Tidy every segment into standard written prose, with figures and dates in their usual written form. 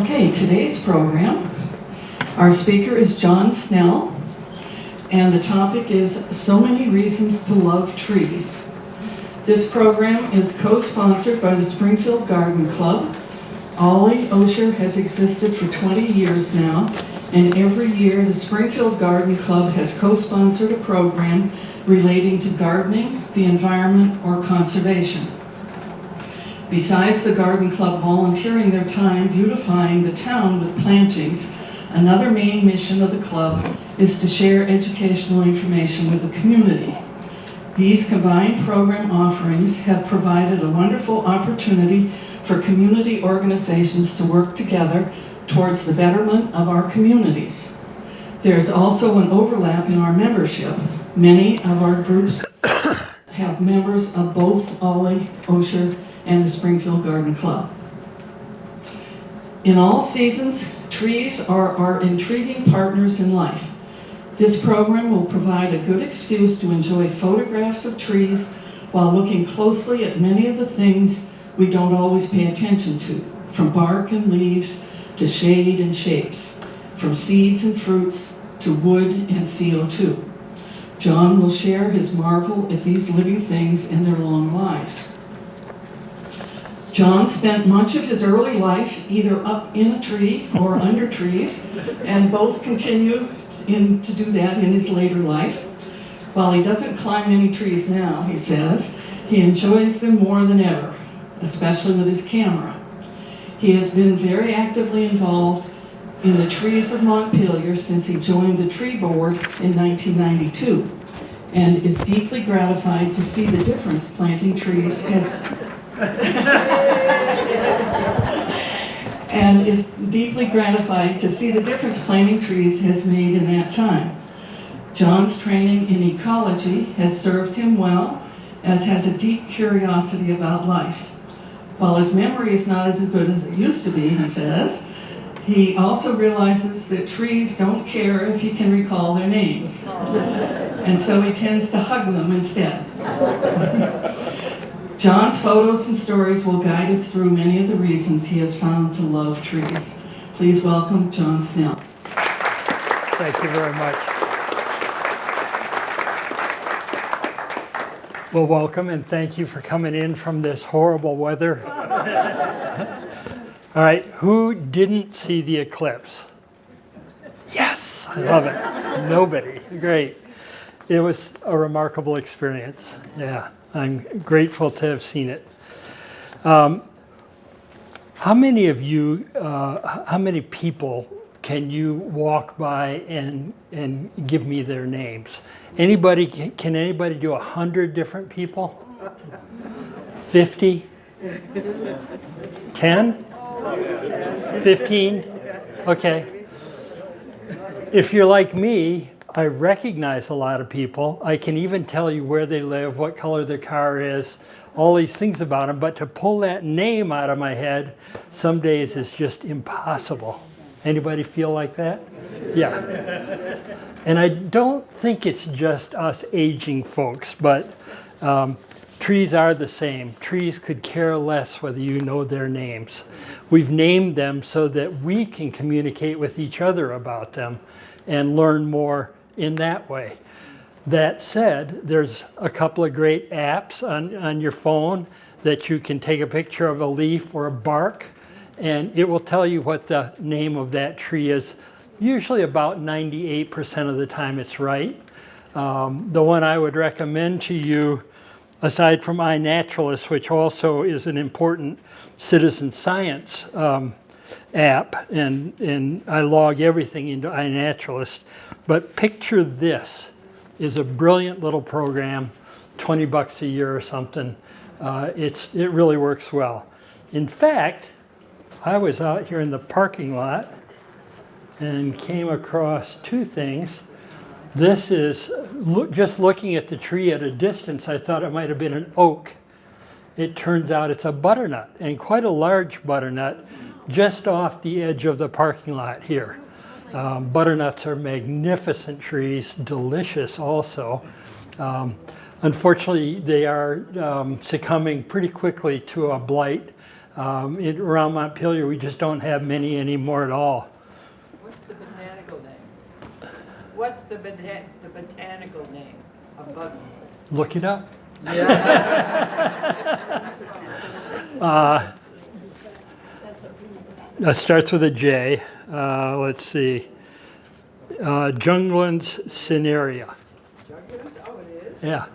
Okay, today's program, our speaker is John Snell, and the topic is So Many Reasons to Love Trees. This program is co-sponsored by the Springfield Garden Club. OLLI Osher has existed for 20 years now, and every year the Springfield Garden Club has co-sponsored a program relating to gardening, the environment, or conservation. Besides the Garden Club volunteering their time beautifying the town with plantings, another main mission of the club is to share educational information with the community. These combined program offerings have provided a wonderful opportunity for community organizations to work together towards the betterment of our communities. There's also an overlap in our membership. Many of our groups have members of both OLLI, Osher, and the Springfield Garden Club. In all seasons, trees are our intriguing partners in life. This program will provide a good excuse to enjoy photographs of trees while looking closely at many of the things we don't always pay attention to, from bark and leaves to shade and shapes, from seeds and fruits to wood and CO2. John will share his marvel at these living things and their long lives. John spent much of his early life either up in a tree or under trees, and both continue to do that in his later life. While he doesn't climb any trees now, he says, he enjoys them more than ever, especially with his camera. He has been very actively involved in the trees of Montpelier since he joined the tree board in 1992, and is deeply gratified to see the difference planting trees has made in that time. John's training in ecology has served him well, as has a deep curiosity about life. While his memory is not as good as it used to be, he says, he also realizes that trees don't care if he can recall their names. And so he tends to hug them instead. John's photos and stories will guide us through many of the reasons he has found to love trees. Please welcome John Snell. Thank you very much. Well, welcome, and thank you for coming in from this horrible weather. All right, who didn't see the eclipse? Yes, I love it. Nobody. Great. It was a remarkable experience. Yeah, I'm grateful to have seen it. How many of you, how many people can you walk by and give me their names? Anybody, can anybody do 100 different people? 50? 10? 15? Okay. If you're like me, I recognize a lot of people. I can even tell you where they live, what color their car is, all these things about them. But to pull that name out of my head some days is just impossible. Anybody feel like that? Yeah. And I don't think it's just us aging folks, but trees are the same. Trees could care less whether you know their names. We've named them so that we can communicate with each other about them and learn more in that way. That said, there's a couple of great apps on your phone that you can take a picture of a leaf or a bark, and it will tell you what the name of that tree is. Usually about 98% of the time it's right. The one I would recommend to you, aside from iNaturalist, which also is an important citizen science app, and I log everything into iNaturalist, but Picture This is a brilliant little program, $20 a year or something. It really works well. In fact, I was out here in the parking lot and came across two things. This is, just looking at the tree at a distance, I thought it might have been an oak. It turns out it's a butternut, and quite a large butternut, just off the edge of the parking lot here. Butternuts are magnificent trees, delicious also. Unfortunately, they are succumbing pretty quickly to a blight Around Montpelier, we just don't have many anymore at all. What's the botanical name? What's the botanical name of button? Look it up. It starts with a J. Let's see. Jungland's cinerea. Oh, it is? Yeah.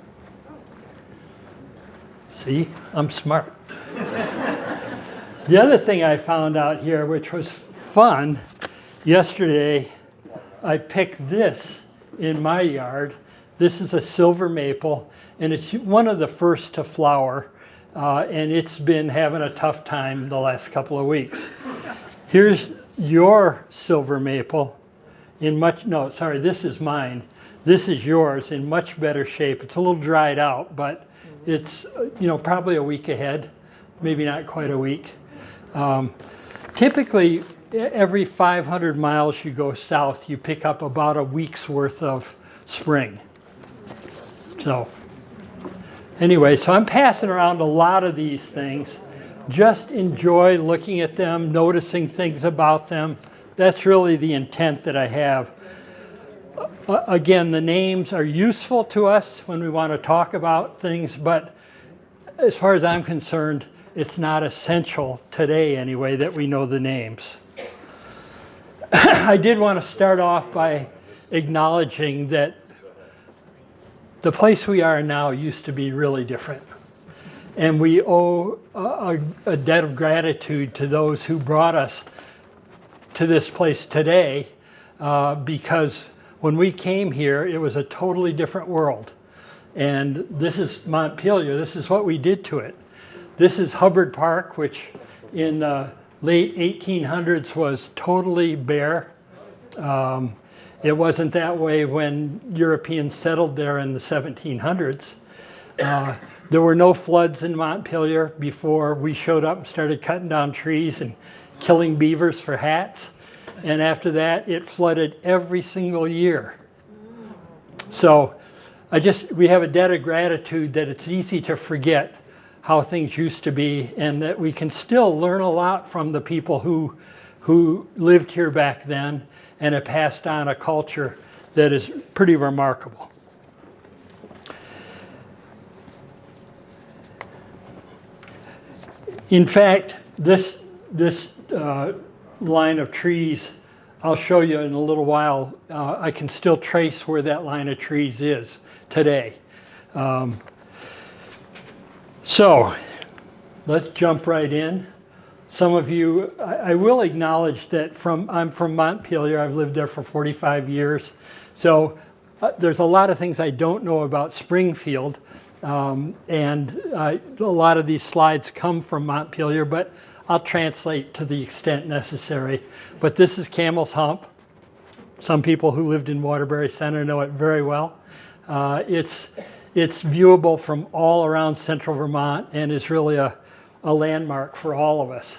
See, I'm smart. The other thing I found out here, which was fun, yesterday I picked this in my yard. This is a silver maple, and it's one of the first to flower, and it's been having a tough time the last couple of weeks. Here's your silver maple this is mine. This is yours in much better shape. It's a little dried out, but it's probably a week ahead, maybe not quite a week. Typically, every 500 miles you go south, you pick up about a week's worth of spring. So anyway, so I'm passing around a lot of these things. Just enjoy looking at them, noticing things about them. That's really the intent that I have. Again, the names are useful to us when we want to talk about things, but as far as I'm concerned, it's not essential today anyway that we know the names. I did want to start off by acknowledging that the place we are now used to be really different. And we owe a debt of gratitude to those who brought us to this place today, because when we came here, it was a totally different world. And this is Montpelier. This is what we did to it. This is Hubbard Park, which in the late 1800s was totally bare. It wasn't that way when Europeans settled there in the 1700s. There were no floods in Montpelier before we showed up and started cutting down trees and killing beavers for hats. And after that, it flooded every single year. So we have a debt of gratitude that it's easy to forget how things used to be, and that we can still learn a lot from the people who lived here back then and have passed on a culture that is pretty remarkable. In fact, this line of trees, I'll show you in a little while, I can still trace where that line of trees is today. So let's jump right in. Some of you, I will acknowledge that I'm from Montpelier. I've lived there for 45 years. So there's a lot of things I don't know about Springfield. And a lot of these slides come from Montpelier, but I'll translate to the extent necessary. But this is Camel's Hump. Some people who lived in Waterbury Center know it very well. It's viewable from all around central Vermont and is really a landmark for all of us.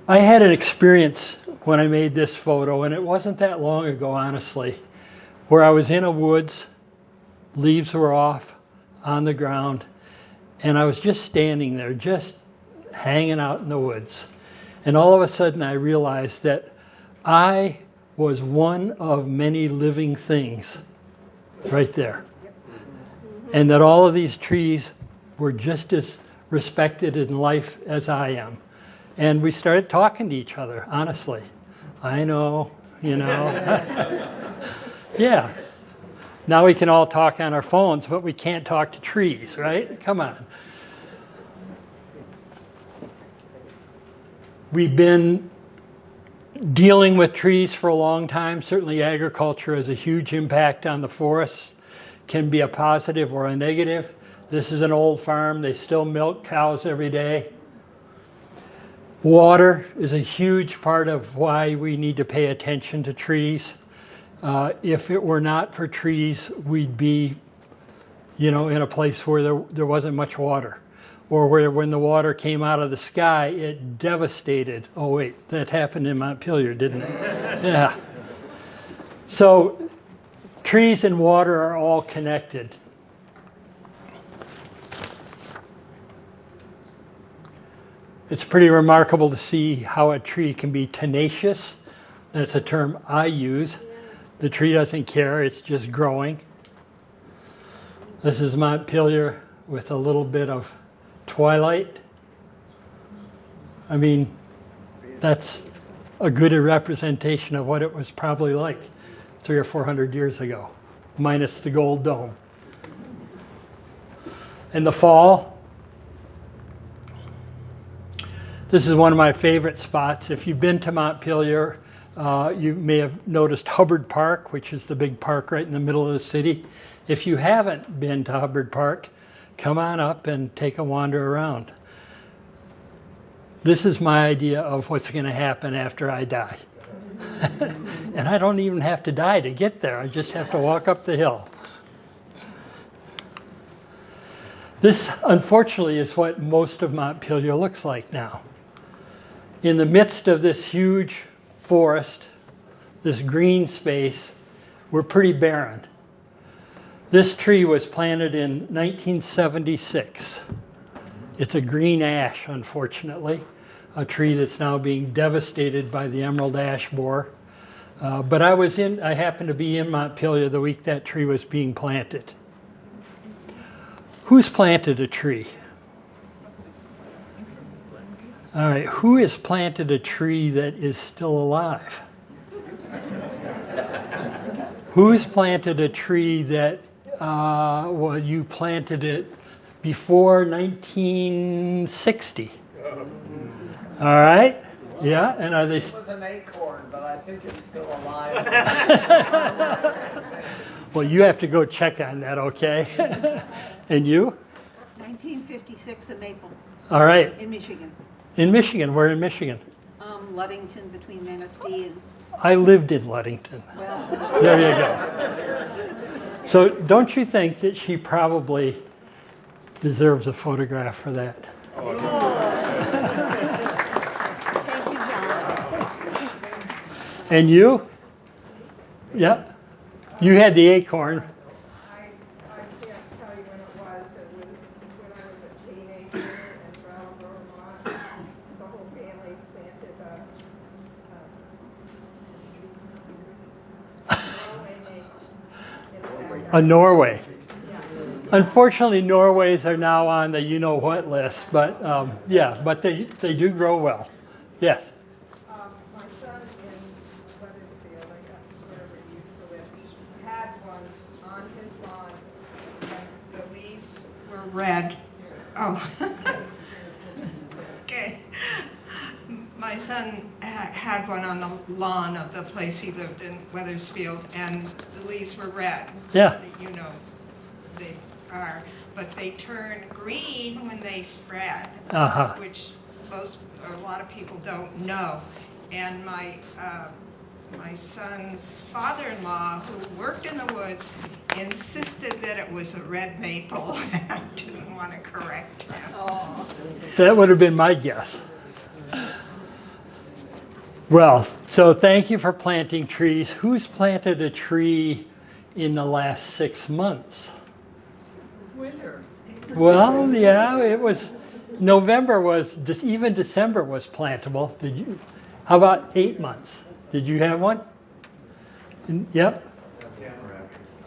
I had an experience when I made this photo, and it wasn't that long ago, honestly, where I was in a woods, leaves were off on the ground, and I was just standing there, just hanging out in the woods. And all of a sudden I realized that I was one of many living things right there. And that all of these trees were just as respected in life as I am. And we started talking to each other, honestly. I know, Yeah. Now we can all talk on our phones, but we can't talk to trees, right? Come on. We've been dealing with trees for a long time. Certainly agriculture has a huge impact on the forests. Can be a positive or a negative. This is an old farm. They still milk cows every day. Water is a huge part of why we need to pay attention to trees. If it were not for trees, we'd be, in a place where there wasn't much water. Or where when the water came out of the sky, it devastated. Oh wait, that happened in Montpelier, didn't it? Yeah. So trees and water are all connected. It's pretty remarkable to see how a tree can be tenacious. That's a term I use. The tree doesn't care, it's just growing. This is Montpelier with a little bit of twilight. I mean, that's a good representation of what it was probably like 300 or 400 years ago, minus the gold dome. In the fall, this is one of my favorite spots. If you've been to Montpelier, you may have noticed Hubbard Park, which is the big park right in the middle of the city. If you haven't been to Hubbard Park, come on up and take a wander around. This is my idea of what's going to happen after I die. And I don't even have to die to get there. I just have to walk up the hill. This, unfortunately, is what most of Montpelier looks like now. In the midst of this huge forest, this green space, we're pretty barren. This tree was planted in 1976. It's a green ash, unfortunately, a tree that's now being devastated by the emerald ash borer. But I happened to be in Montpelier the week that tree was being planted. Who's planted a tree? All right, who has planted a tree that is still alive? Who's planted a tree that, well, you planted it before 1960? All right, yeah, and are they? It was an acorn, but I think it's still alive. Well, you have to go check on that, okay? And you? 1956 at Maple. All right. In Michigan. In Michigan, where in Michigan? Ludington between Manistee and... I lived in Ludington. Well, There you go. So don't you think that she probably deserves a photograph for that? thank you, John. And you? Yep. You had the acorn. I can't tell you when it was. It was when I was a teenager in Brattleboro, Vermont. The whole family planted Norway maple in the backyard. A Norway. Unfortunately, Norways are now on the you-know-what list, but yeah, but they do grow well. Yes. My son in Weathersfield, I got wherever he used to live, had one on his lawn, and the leaves were red. Oh. Okay. My son had one on the lawn of the place he lived in, Weathersfield, and the leaves were red. Yeah. You know, they are, but they turn green when they spread, Uh-huh. which a lot of people don't know. And my son's father-in-law, who worked in the woods, insisted that it was a red maple. I didn't want to correct him. Oh, That would have been my guess. Well, so thank you for planting trees. Who's planted a tree in the last 6 months? It's winter. Well, yeah, it was, November was, even December was plantable. Did you? How about 8 months? Did you have one? Yep.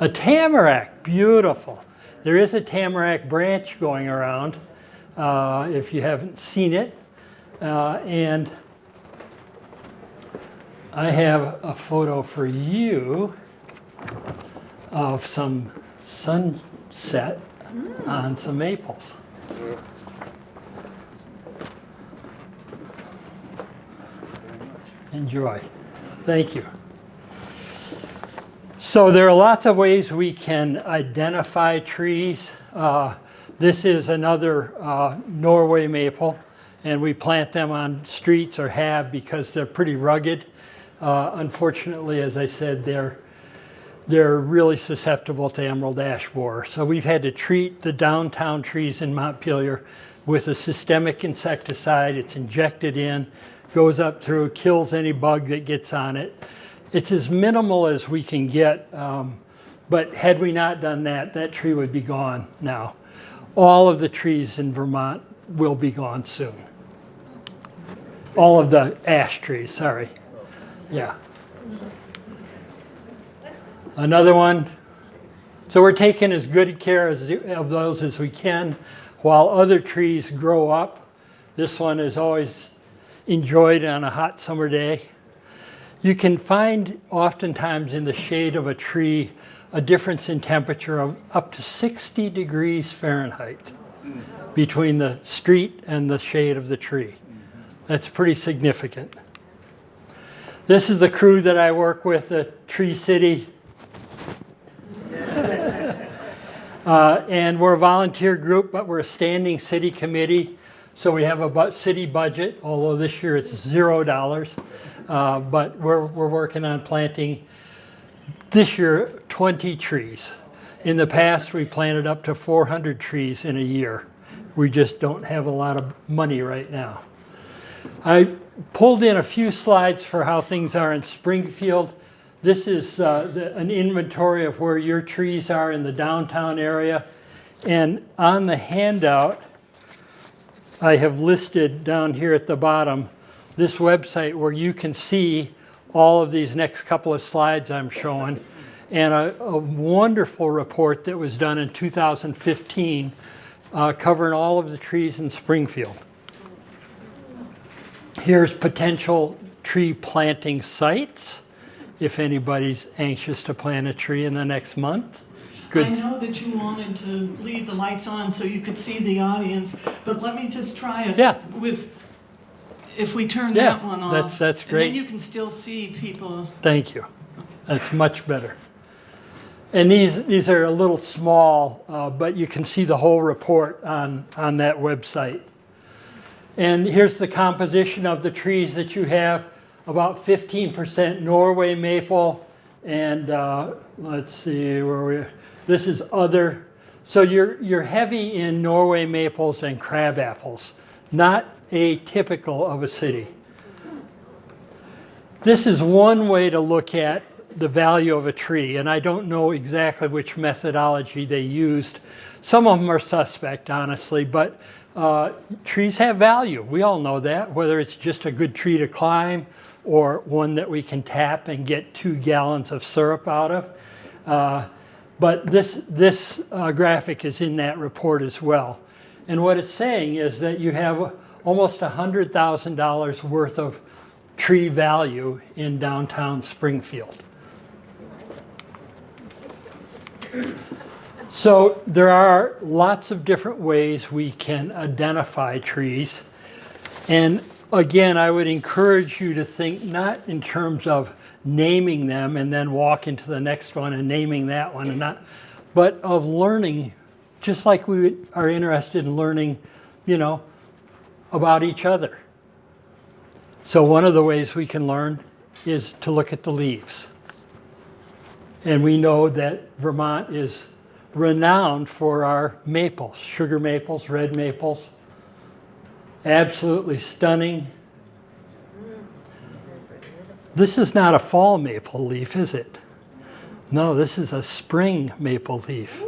A tamarack, beautiful. There is a tamarack branch going around, if you haven't seen it. And I have a photo for you of some sunset on some maples. Enjoy. Thank you. So there are lots of ways we can identify trees. This is another Norway maple, and we plant them on streets or have because they're pretty rugged. Unfortunately, as I said, they're really susceptible to emerald ash borer. So we've had to treat the downtown trees in Montpelier with a systemic insecticide. It's injected in, goes up through, kills any bug that gets on it. It's as minimal as we can get, but had we not done that, that tree would be gone now. All of the trees in Vermont will be gone soon. All of the ash trees, sorry. Yeah. Another one. So we're taking as good care of those as we can while other trees grow up. This one is always enjoyed on a hot summer day. You can find oftentimes in the shade of a tree a difference in temperature of up to 60 degrees Fahrenheit between the street and the shade of the tree. That's pretty significant. This is the crew that I work with, the Tree City. And we're a volunteer group, but we're a standing city committee. So we have a city budget, although this year it's $0. But we're working on planting, this year, 20 trees. In the past, we planted up to 400 trees in a year. We just don't have a lot of money right now. I pulled in a few slides for how things are in Springfield. This is an inventory of where your trees are in the downtown area. And on the handout, I have listed down here at the bottom this website where you can see all of these next couple of slides I'm showing, and a wonderful report that was done in 2015 covering all of the trees in Springfield. Here's potential tree planting sites if anybody's anxious to plant a tree in the next month. Good. I know that you wanted to leave the lights on so you could see the audience, but let me just try it with, if we turn that one off. That's great. And then you can still see people. Thank you. That's much better. And these are a little small, but you can see the whole report on that website. And here's the composition of the trees that you have. About 15% Norway maple, and let's see where this is other. So you're heavy in Norway maples and crab apples, not atypical of a city. This is one way to look at the value of a tree, and I don't know exactly which methodology they used. Some of them are suspect, honestly, but trees have value. We all know that, whether it's just a good tree to climb or one that we can tap and get 2 gallons of syrup out of. But this graphic is in that report as well. And what it's saying is that you have almost $100,000 worth of tree value in downtown Springfield. So there are lots of different ways we can identify trees. And again, I would encourage you to think not in terms of naming them and then walk into the next one and naming that one, and not, but of learning, just like we are interested in learning, about each other. So one of the ways we can learn is to look at the leaves. And we know that Vermont is renowned for our maples, sugar maples, red maples. Absolutely stunning. This is not a fall maple leaf, is it? No, this is a spring maple leaf.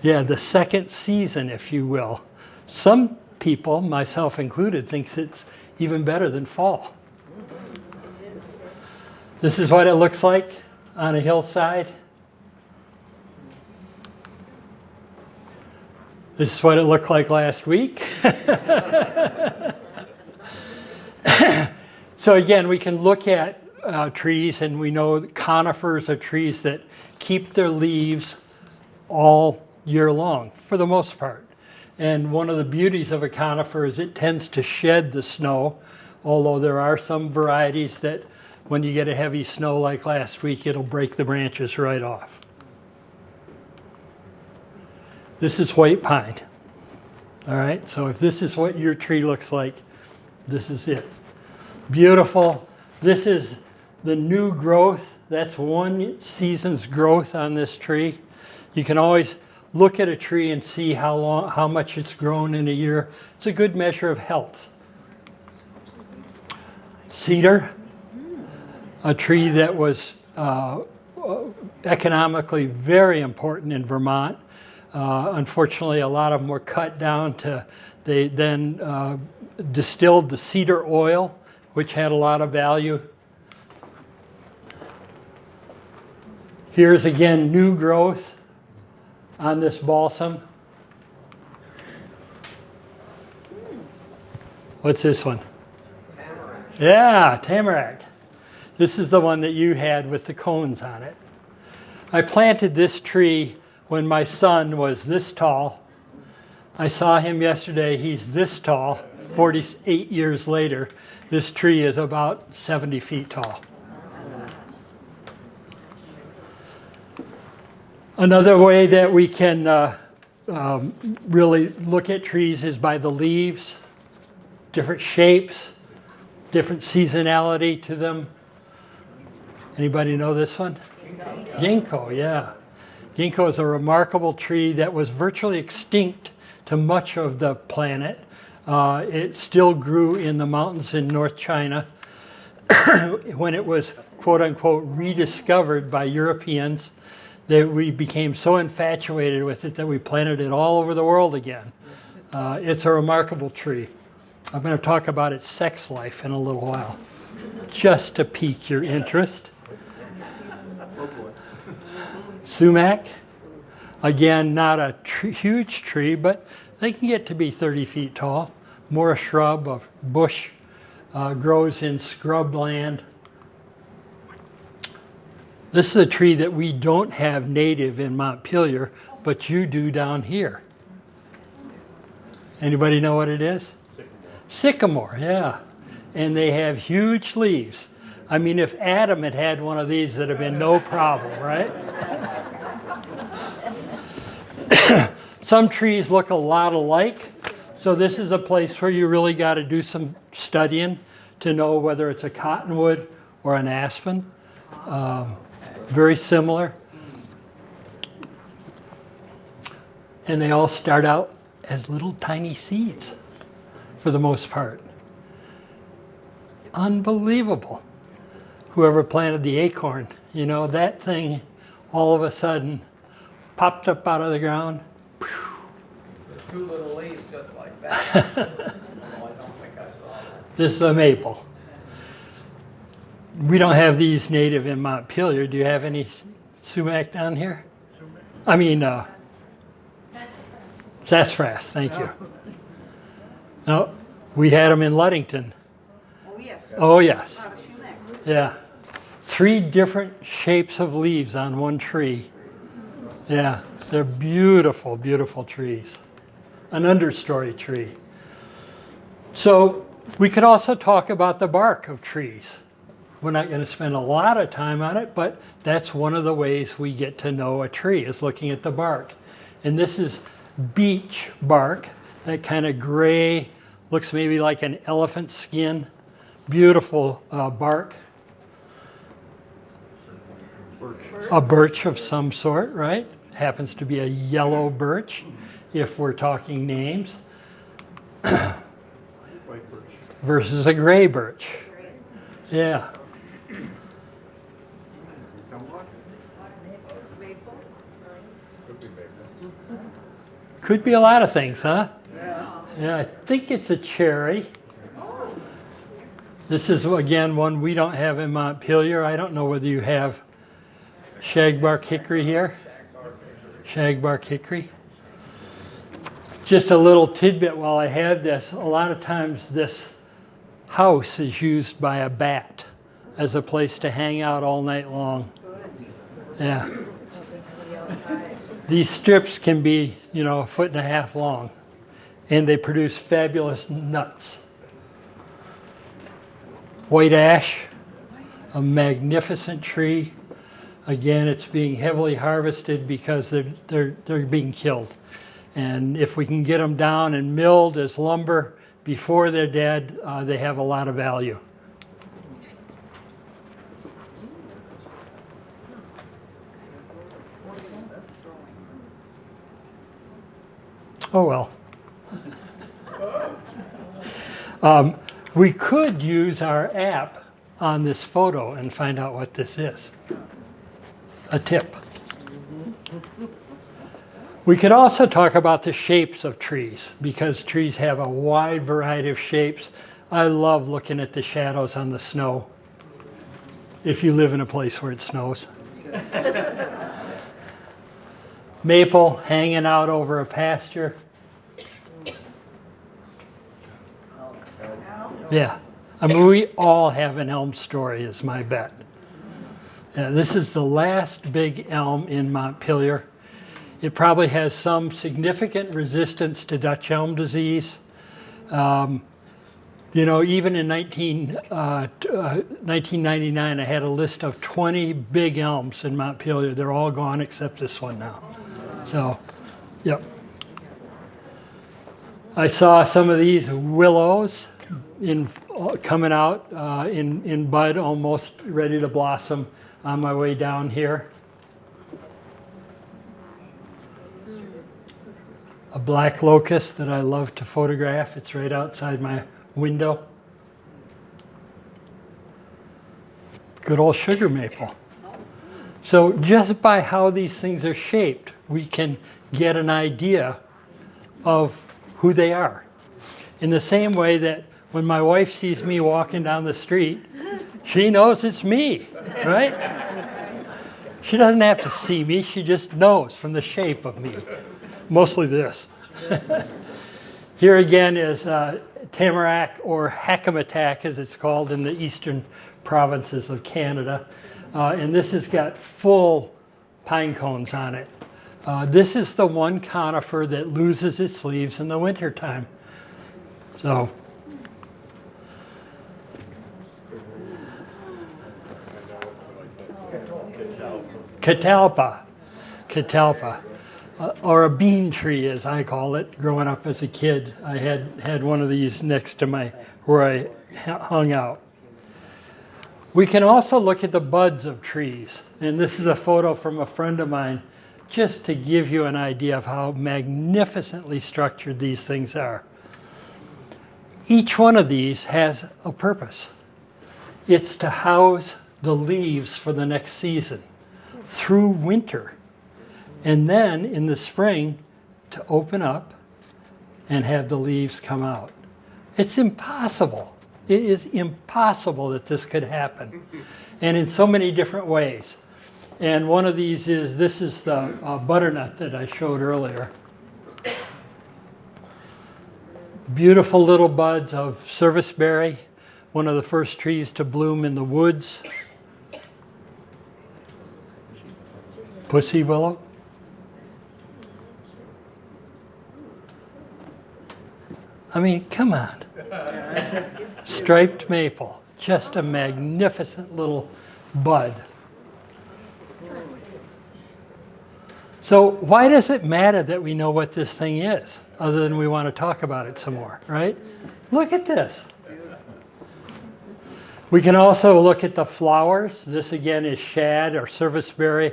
Yeah, the second season, if you will. Some people, myself included, thinks it's even better than fall. This is what it looks like on a hillside. This is what it looked like last week. So again, we can look at trees, and we know that conifers are trees that keep their leaves all year long, for the most part. And one of the beauties of a conifer is it tends to shed the snow, although there are some varieties that when you get a heavy snow like last week, it'll break the branches right off. This is white pine. All right, so if this is what your tree looks like, this is it. Beautiful. This is the new growth. That's one season's growth on this tree. You can always look at a tree and see how much it's grown in a year. It's a good measure of health. Cedar, a tree that was economically very important in Vermont. Unfortunately, a lot of them were cut down they then distilled the cedar oil which had a lot of value. Here's again new growth on this balsam. What's this one? Tamarack. Yeah, tamarack. This is the one that you had with the cones on it. I planted this tree when my son was this tall. I saw him yesterday. He's this tall. 48 years later, this tree is about 70 feet tall. Another way that we can really look at trees is by the leaves, different shapes, different seasonality to them. Anybody know this one? Ginkgo, yeah. Ginkgo is a remarkable tree that was virtually extinct to much of the planet. It still grew in the mountains in North China when it was, quote unquote, rediscovered by Europeans, that we became so infatuated with it that we planted it all over the world again. It's a remarkable tree. I'm going to talk about its sex life in a little while, just to pique your interest. Sumac, again, not a huge tree, but they can get to be 30 feet tall. More a shrub, a bush, grows in scrub land. This is a tree that we don't have native in Montpelier, but you do down here. Anybody know what it is? Sycamore, yeah. And they have huge leaves. I mean, if Adam had had one of these, it'd have been no problem, right? Some trees look a lot alike, so this is a place where you really got to do some studying to know whether it's a cottonwood or an aspen. Very similar. And they all start out as little tiny seeds for the most part. Unbelievable. Whoever planted the acorn, you know, that thing all of a sudden popped up out of the ground. The two little leaves just like that. No, I don't think I saw that. This is a maple. We don't have these native in Montpelier. Do you have any sumac down here? I mean, sassafras, thank you. No, we had them in Ludington. Oh, yes. Oh, yes. Not a sumac. Yeah. 3 different shapes of leaves on one tree. Yeah, they're beautiful, beautiful trees. An understory tree. So we could also talk about the bark of trees. We're not going to spend a lot of time on it, but that's one of the ways we get to know a tree, is looking at the bark. And this is beech bark, that kind of gray, looks maybe like an elephant skin. Beautiful bark. A birch of some sort, right? Happens to be a yellow birch, if we're talking names. Versus a gray birch. Yeah. Could be a lot of things, huh? Yeah, I think it's a cherry. This is, again, one we don't have in Montpelier. I don't know whether you have shagbark hickory here. Shagbark hickory. Just a little tidbit while I have this. A lot of times this house is used by a bat as a place to hang out all night long. Yeah. These strips can be, you know, 1.5 feet long, and they produce fabulous nuts. White ash, a magnificent tree. Again, it's being heavily harvested because they're being killed. And if we can get them down and milled as lumber before they're dead, they have a lot of value. Oh well. We could use our app on this photo and find out what this is. A tip. We could also talk about the shapes of trees, because trees have a wide variety of shapes. I love looking at the shadows on the snow, if you live in a place where it snows. Maple hanging out over a pasture. Yeah, I mean, we all have an elm story, is my bet. Yeah, this is the last big elm in Montpelier. It probably has some significant resistance to Dutch elm disease. You know, even in 1999, I had a list of 20 big elms in Montpelier. They're all gone except this one now. So, yep. I saw some of these willows coming out in bud, almost ready to blossom on my way down here. A black locust that I love to photograph. It's right outside my window. Good old sugar maple. So just by how these things are shaped, we can get an idea of who they are. In the same way that when my wife sees me walking down the street, she knows it's me, right? She doesn't have to see me, she just knows from the shape of me. Mostly this. Here again is tamarack, or hackamattack as it's called in the eastern provinces of Canada. And this has got full pine cones on it. This is the one conifer that loses its leaves in the wintertime. So, catalpa, or a bean tree as I call it. Growing up as a kid, I had one of these next to where I hung out. We can also look at the buds of trees. And this is a photo from a friend of mine, just to give you an idea of how magnificently structured these things are. Each one of these has a purpose. It's to house the leaves for the next season through winter. And then in the spring to open up and have the leaves come out. It's impossible. It is impossible that this could happen. And in so many different ways. And one of these this is the butternut that I showed earlier. Beautiful little buds of serviceberry, one of the first trees to bloom in the woods. Pussy willow. I mean, come on. Striped maple, just a magnificent little bud. So why does it matter that we know what this thing is, other than we want to talk about it some more, right? Look at this. We can also look at the flowers. This again is shad or serviceberry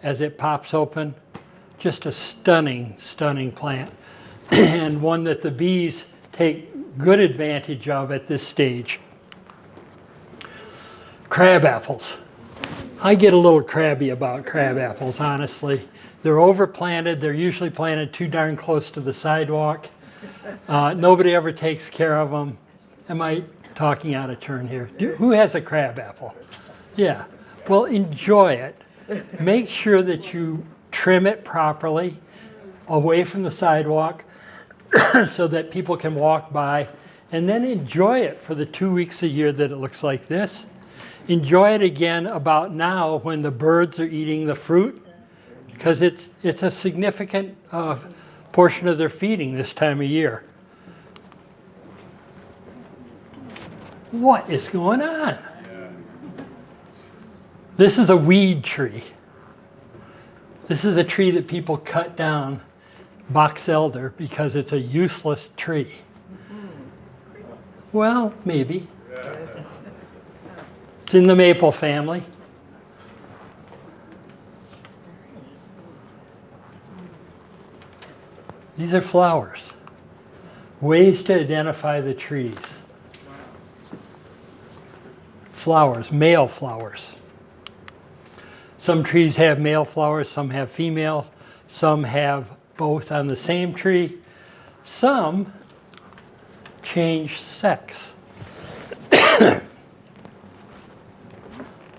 as it pops open. Just a stunning, stunning plant. And one that the bees take good advantage of at this stage. Crab apples. I get a little crabby about crab apples, honestly. They're overplanted. They're usually planted too darn close to the sidewalk. Nobody ever takes care of them. Am I talking out of turn here? Who has a crab apple? Yeah. Well, enjoy it. Make sure that you trim it properly away from the sidewalk so that people can walk by, and then enjoy it for the 2 weeks a year that it looks like this. Enjoy it again about now when the birds are eating the fruit, because it's a significant portion of their feeding this time of year. What is going on? This is a weed tree. This is a tree that people cut down, box elder, because it's a useless tree. Well, maybe. It's in the maple family. These are flowers. Ways to identify the trees. Flowers, male flowers. Some trees have male flowers, some have female, some have both on the same tree. Some change sex.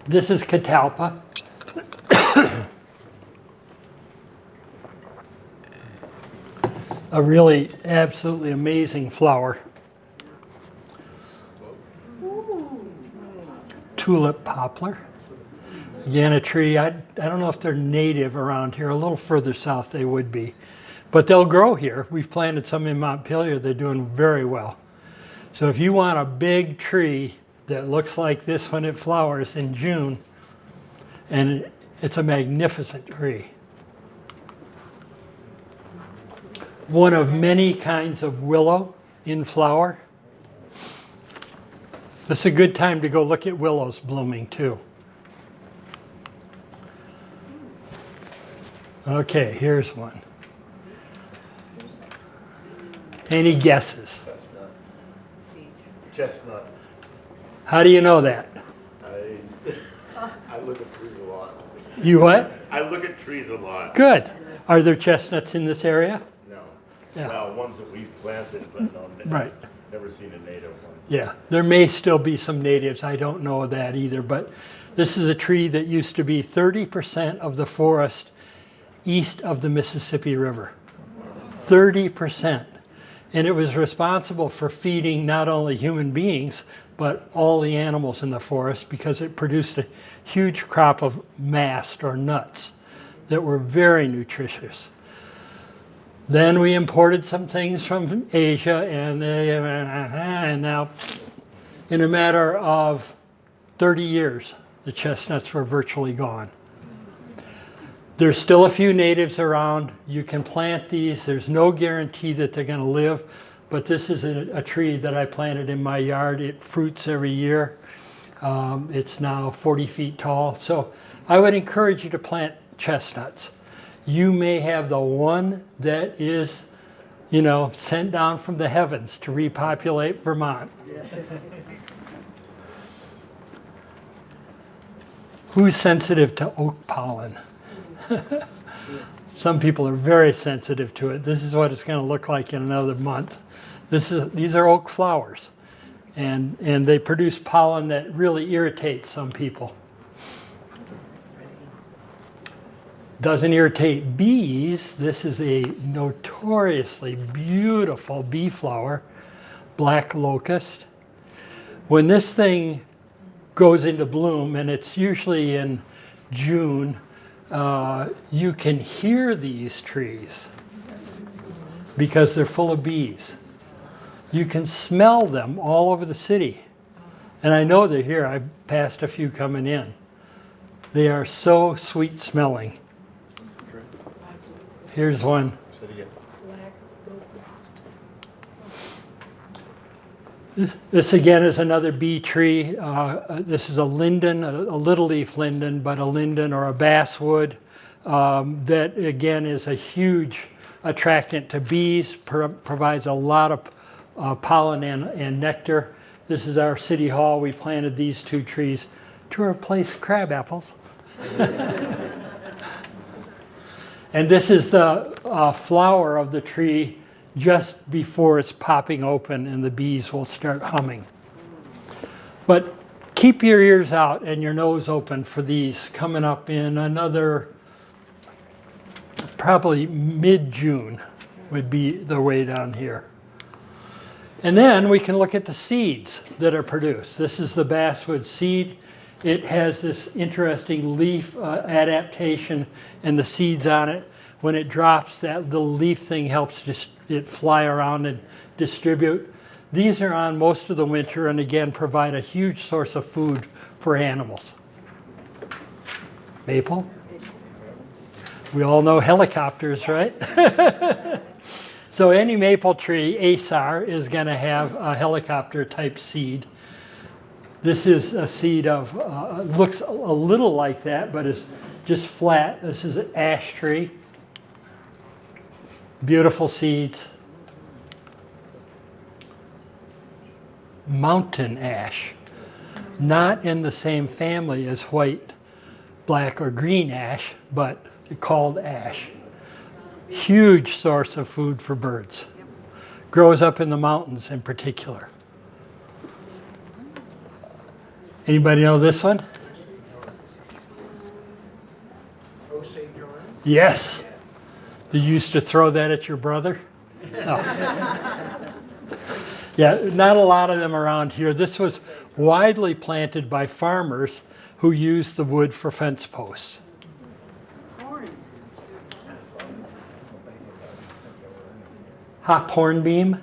This is catalpa. A really absolutely amazing flower. Tulip poplar. Again, a tree, I don't know if they're native around here. A little further south they would be. But they'll grow here. We've planted some in Montpelier. They're doing very well. So if you want a big tree that looks like this when it flowers in June, and it's a magnificent tree. One of many kinds of willow in flower. This is a good time to go look at willows blooming too. Okay, here's one. Any guesses? Chestnut. How do you know that? I look at trees a lot. You what? I look at trees a lot. Good. Are there chestnuts in this area? No. Yeah. Well, ones that we've planted, but no, Right. never seen a native one. Yeah, there may still be some natives. I don't know that either, but this is a tree that used to be 30% of the forest east of the Mississippi River. 30%. And it was responsible for feeding not only human beings, but all the animals in the forest because it produced a huge crop of mast or nuts that were very nutritious. Then we imported some things from Asia, and now in a matter of 30 years, the chestnuts were virtually gone. There's still a few natives around. You can plant these. There's no guarantee that they're going to live, but this is a tree that I planted in my yard. It fruits every year. It's now 40 feet tall. So I would encourage you to plant chestnuts. You may have the one that is, sent down from the heavens to repopulate Vermont. Who's sensitive to oak pollen? Some people are very sensitive to it. This is what it's going to look like in another month. These are oak flowers, and they produce pollen that really irritates some people. Doesn't irritate bees. This is a notoriously beautiful bee flower, black locust. When this thing goes into bloom, and it's usually in June, you can hear these trees because they're full of bees. You can smell them all over the city. And I know they're here. I've passed a few coming in. They are so sweet smelling. Here's one. This again is another bee tree. This is a linden, a little leaf linden, but a linden or a basswood that again is a huge attractant to bees, provides a lot of pollen and nectar. This is our city hall. We planted these two trees to replace crab apples. And this is the flower of the tree just before it's popping open and the bees will start humming. But keep your ears out and your nose open for these coming up in another, probably mid-June would be the way down here. And then we can look at the seeds that are produced. This is the basswood seed. It has this interesting leaf adaptation and the seeds on it. When it drops, that little leaf thing helps it fly around and distribute. These are on most of the winter and again provide a huge source of food for animals. Maple? We all know helicopters, right? So any maple tree, Acer, is going to have a helicopter type seed. This is a seed of, looks a little like that, but is just flat. This is an ash tree. Beautiful seeds. Mountain ash. Not in the same family as white, black, or green ash, but called ash. Huge source of food for birds. Grows up in the mountains in particular. Anybody know this one? Oh, St. John? Yes. Did you used to throw that at your brother? No. Yeah, not a lot of them around here. This was widely planted by farmers who used the wood for fence posts. Hop hornbeam.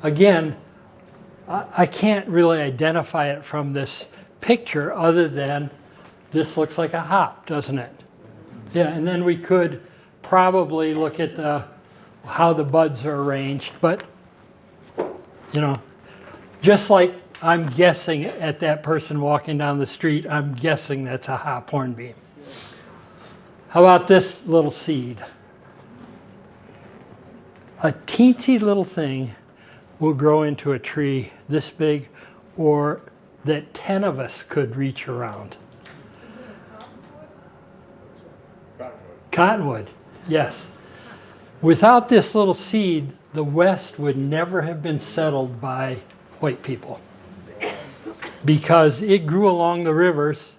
Again, I can't really identify it from this picture other than this looks like a hop, doesn't it? Yeah, and then we could probably look at how the buds are arranged, but you know, just like I'm guessing at that person walking down the street, I'm guessing that's a hop hornbeam. How about this little seed? A teensy little thing will grow into a tree this big, or that 10 of us could reach around. Cottonwood, yes. Without this little seed, the West would never have been settled by white people, because it grew along the rivers.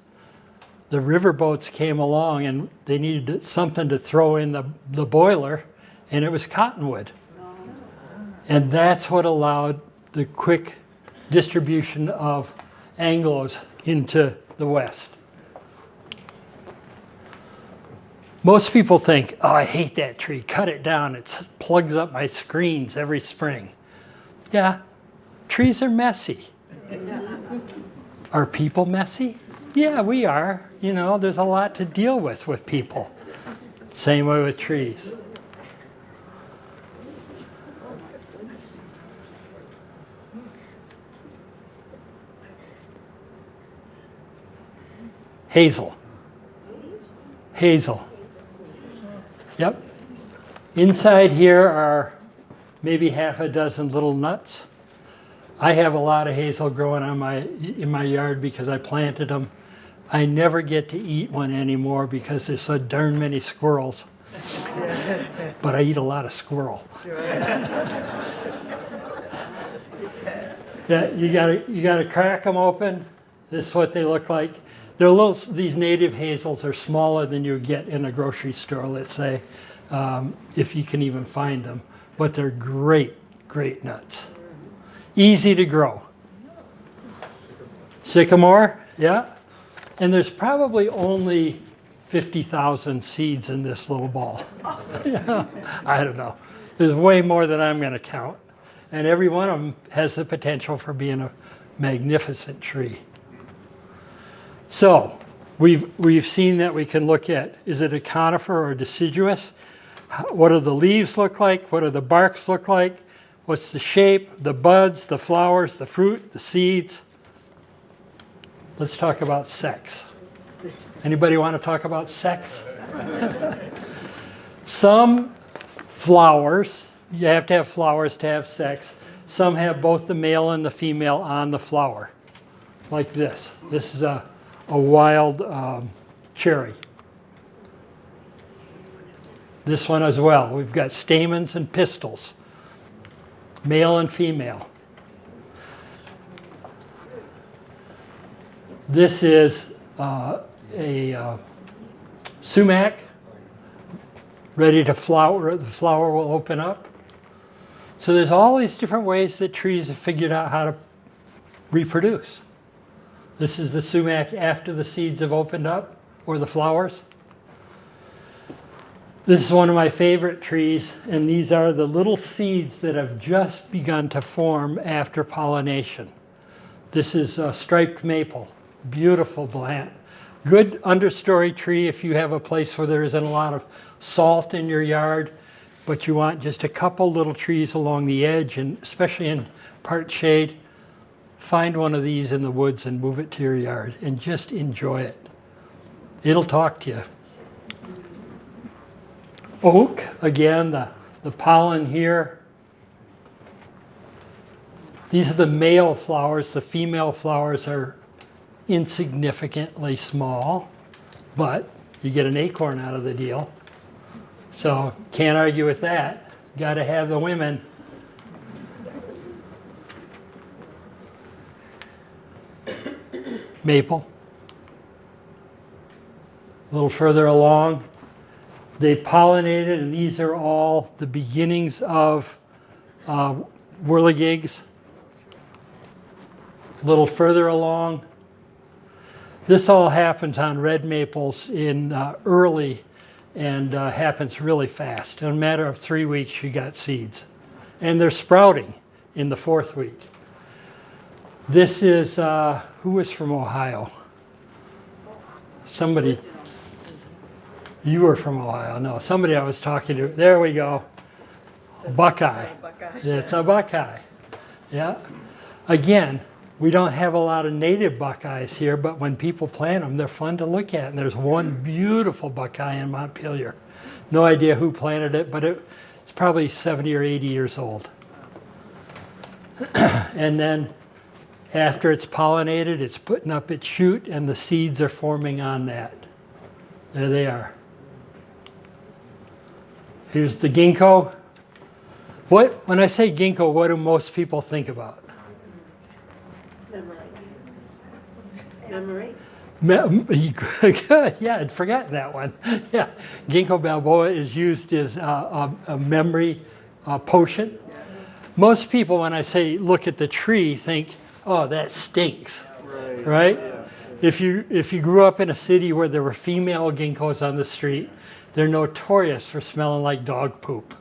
The riverboats came along and they needed something to throw in the boiler, and it was cottonwood. And that's what allowed the quick distribution of Anglos into the West. Most people think, oh, I hate that tree, cut it down, it plugs up my screens every spring. Yeah, trees are messy. Are people messy? Yeah, we are. You know, there's a lot to deal with people. Same way with trees. Hazel. Hazel. Yep. Inside here are maybe half a dozen little nuts. I have a lot of hazel growing in my yard because I planted them. I never get to eat one anymore because there's so darn many squirrels. But I eat a lot of squirrel. Yeah, you gotta crack them open. This is what they look like. They're these native hazels are smaller than you get in a grocery store, let's say, if you can even find them. But they're great, great nuts. Easy to grow. Sycamore, yeah. And there's probably only 50,000 seeds in this little ball. Yeah, I don't know. There's way more than I'm going to count. And every one of them has the potential for being a magnificent tree. So we've seen that we can look at, is it a conifer or deciduous? What do the leaves look like? What do the barks look like? What's the shape, the buds, the flowers, the fruit, the seeds? Let's talk about sex. Anybody want to talk about sex? Some flowers, you have to have flowers to have sex. Some have both the male and the female on the flower, like this. This is a wild cherry. This one as well. We've got stamens and pistils, male and female. This is a sumac ready to flower. The flower will open up. So there's all these different ways that trees have figured out how to reproduce. This is the sumac after the seeds have opened up, or the flowers. This is one of my favorite trees, and these are the little seeds that have just begun to form after pollination. This is a striped maple, beautiful plant. Good understory tree if you have a place where there isn't a lot of salt in your yard, but you want just a couple little trees along the edge, and especially in part shade. Find one of these in the woods and move it to your yard and just enjoy it. It'll talk to you. Oak, again, the pollen here. These are the male flowers. The female flowers are insignificantly small, but you get an acorn out of the deal. So can't argue with that. Got to have the women. maple. A little further along, they pollinated, and these are all the beginnings of whirligigs. A little further along, this all happens on red maples in early and happens really fast. In a matter of 3 weeks, you got seeds. And they're sprouting in the 4th week. This is, who is from Ohio? Somebody, you were from Ohio. No, somebody I was talking to. There we go. Buckeye. It's a buckeye. Yeah. Again, we don't have a lot of native buckeyes here, but when people plant them, they're fun to look at. And there's one beautiful buckeye in Montpelier. No idea who planted it, but it's probably 70 or 80 years old. And then after it's pollinated, it's putting up its shoot, and the seeds are forming on that. There they are. Here's the ginkgo. When I say ginkgo, what do most people think about? Memory. Yeah, I'd forgotten that one. Yeah, ginkgo biloba is used as a memory potion. Most people, when I say look at the tree, think, oh, that stinks, right? If you grew up in a city where there were female ginkgos on the street, they're notorious for smelling like dog poop.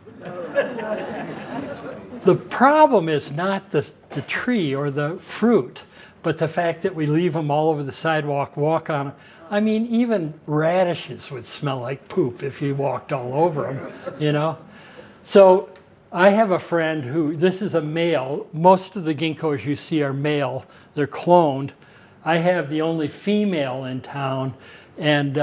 The problem is not the tree or the fruit, but the fact that we leave them all over the sidewalk, walk on them. I mean, even radishes would smell like poop if you walked all over them, you know? So I have a friend who, this is a male. Most of the ginkgos you see are male. They're cloned. I have the only female in town, and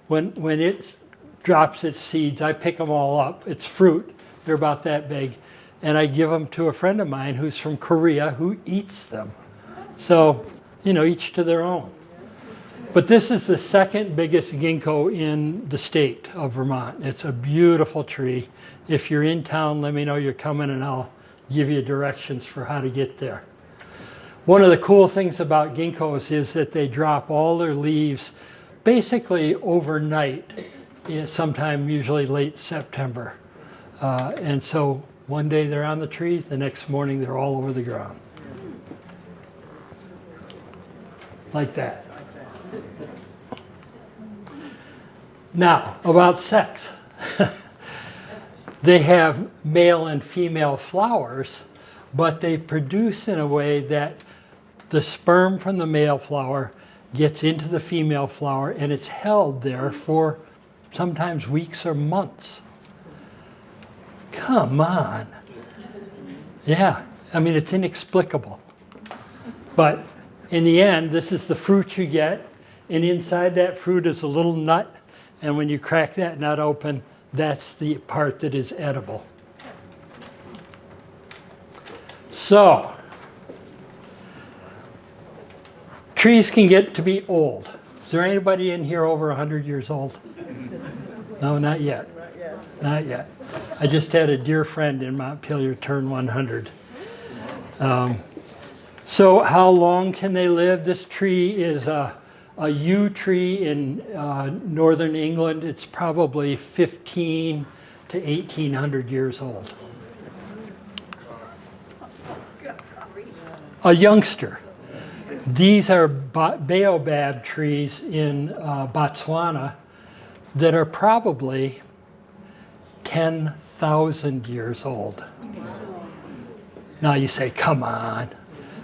when it drops its seeds, I pick them all up. It's fruit. They're about that big. And I give them to a friend of mine who's from Korea who eats them. So, you know, each to their own. But this is the second biggest ginkgo in the state of Vermont. It's a beautiful tree. If you're in town, let me know you're coming and I'll give you directions for how to get there. One of the cool things about ginkgos is that they drop all their leaves basically overnight, sometime usually late September. And so one day they're on the tree, the next morning they're all over the ground. Like that. Now, about sex. They have male and female flowers, but they produce in a way that the sperm from the male flower gets into the female flower, and it's held there for sometimes weeks or months. Come on. Yeah, I mean, it's inexplicable. But in the end, this is the fruit you get, and inside that fruit is a little nut, and when you crack that nut open, that's the part that is edible. So, trees can get to be old. Is there anybody in here over 100 years old? No, not yet. Not yet. I just had a dear friend in Montpelier turn 100. So how long can they live? This tree is a yew tree in northern England. It's probably 15 to 1800 years old. A youngster. These are baobab trees in Botswana that are probably 10,000 years old. Now you say, come on.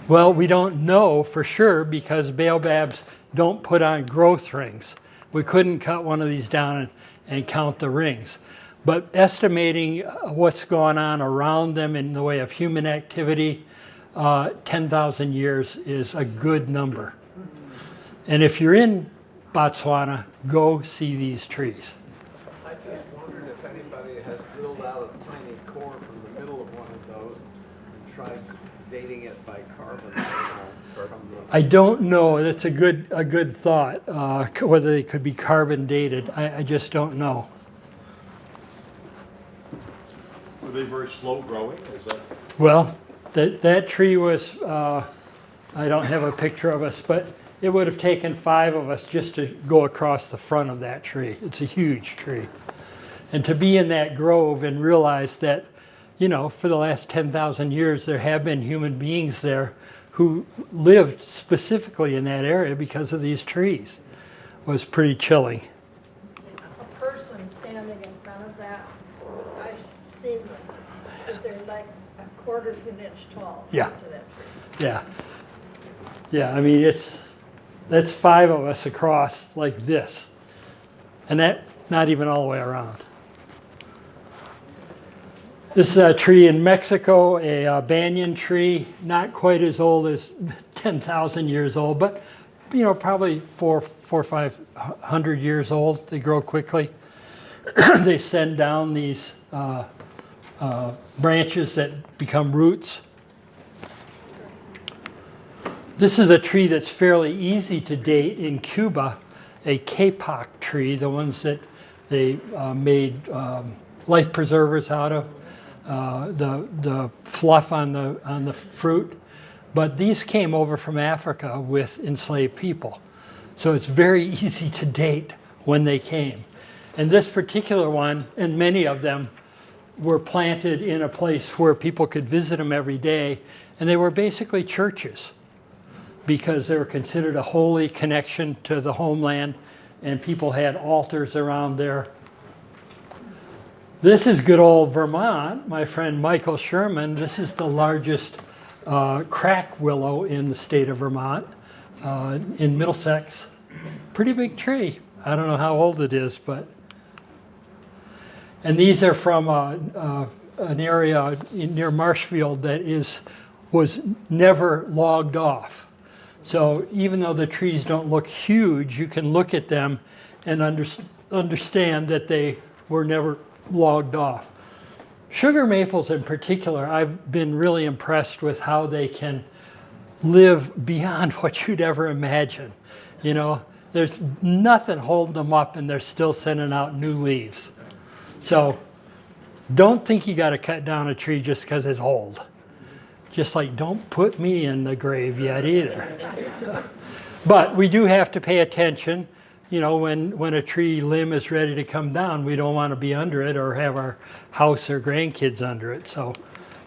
Well, we don't know for sure because baobabs don't put on growth rings. We couldn't cut one of these down and count the rings. But estimating what's going on around them in the way of human activity, 10,000 years is a good number. And if you're in Botswana, go see these trees. I just wondered if anybody has drilled out a tiny core from the middle of one of those and tried dating it by carbon. I don't know. That's a good thought. Whether they could be carbon dated, I just don't know. Were they very slow growing? Is that? Well, that tree was. I don't have a picture of us, but it would have taken 5 of us just to go across the front of that tree. It's a huge tree. And to be in that grove and realize that, you know, for the last 10,000 years, there have been human beings there who lived specifically in that area because of these trees was pretty chilling. A person standing in front of that, I've seen them, but they're like a quarter of an inch tall. Yeah. Next to that tree. Yeah. Yeah, I mean, that's 5 of us across like this. And that, not even all the way around. This is a tree in Mexico, a banyan tree, not quite as old as 10,000 years old, but, you know, probably 400 or 500 years old. They grow quickly. They send down these branches that become roots. This is a tree that's fairly easy to date in Cuba, a kapok tree, the ones that they made life preservers out of, the fluff on the fruit. But these came over from Africa with enslaved people. So it's very easy to date when they came. And this particular one, and many of them, were planted in a place where people could visit them every day, and they were basically churches, because they were considered a holy connection to the homeland, and people had altars around there. This is good old Vermont. My friend Michael Sherman, this is the largest crack willow in the state of Vermont, in Middlesex. Pretty big tree. I don't know how old it is, but... And these are from an area near Marshfield that was never logged off. So even though the trees don't look huge, you can look at them and understand that they were never logged off. Sugar maples in particular, I've been really impressed with how they can live beyond what you'd ever imagine. You know, there's nothing holding them up and they're still sending out new leaves. So don't think you got to cut down a tree just because it's old. Just like, don't put me in the grave yet either. But we do have to pay attention. You know, when a tree limb is ready to come down, we don't want to be under it or have our house or grandkids under it. So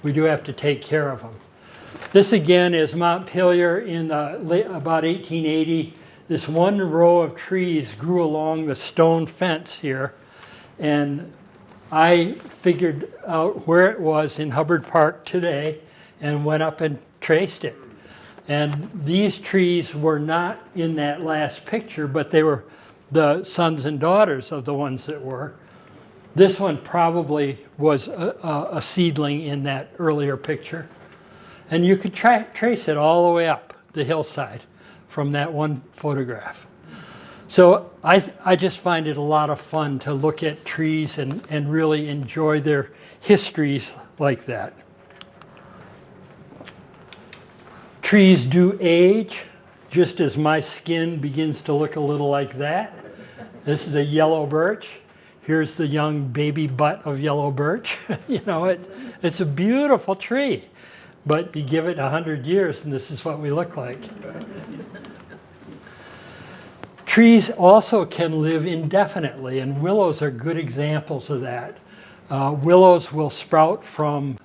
we do have to take care of them. This again is Montpelier in about 1880. This one row of trees grew along the stone fence here. And I figured out where it was in Hubbard Park today and went up and traced it. And these trees were not in that last picture, but they were the sons and daughters of the ones that were. This one probably was a seedling in that earlier picture. And you could trace it all the way up the hillside from that one photograph. So I just find it a lot of fun to look at trees and really enjoy their histories like that. Trees do age, just as my skin begins to look a little like that. This is a yellow birch. Here's the young baby butt of yellow birch. You know, it's a beautiful tree. But you give it 100 years and this is what we look like. Trees also can live indefinitely, and willows are good examples of that. Willows will sprout from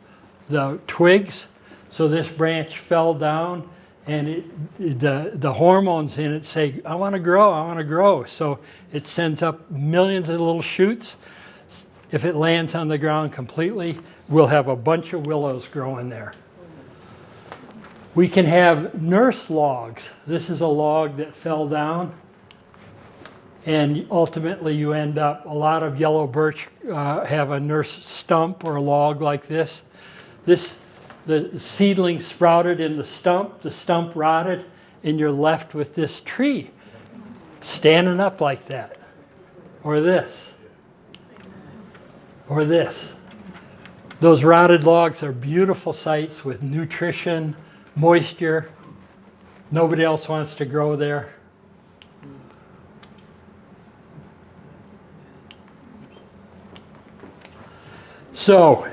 the twigs. So this branch fell down, and the hormones in it say, I want to grow, I want to grow. So it sends up millions of little shoots. If it lands on the ground completely, we'll have a bunch of willows growing there. We can have nurse logs. This is a log that fell down, and ultimately you end up, a lot of yellow birch have a nurse stump or a log like this. The seedling sprouted in the stump rotted, and you're left with this tree standing up like that. Or this. Or this. Those rotted logs are beautiful sites with nutrition, moisture. Nobody else wants to grow there. So,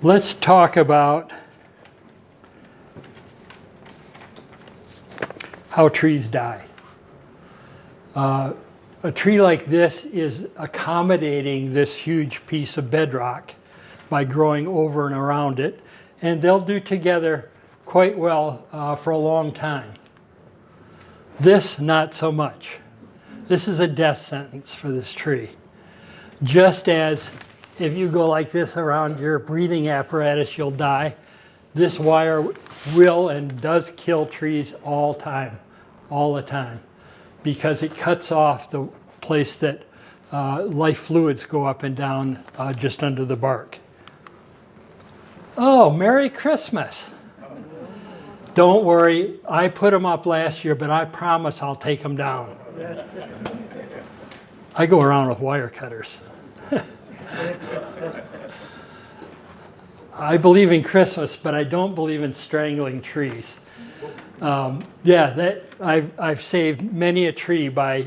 let's talk about how trees die. A tree like this is accommodating this huge piece of bedrock by growing over and around it, and they'll do together quite well for a long time. This, not so much. This is a death sentence for this tree. Just as if you go like this around your breathing apparatus, you'll die. This wire will and does kill trees all the time, because it cuts off the place that life fluids go up and down just under the bark. Oh, Merry Christmas. Don't worry, I put them up last year, but I promise I'll take them down. I go around with wire cutters. I believe in Christmas, but I don't believe in strangling trees. I've saved many a tree by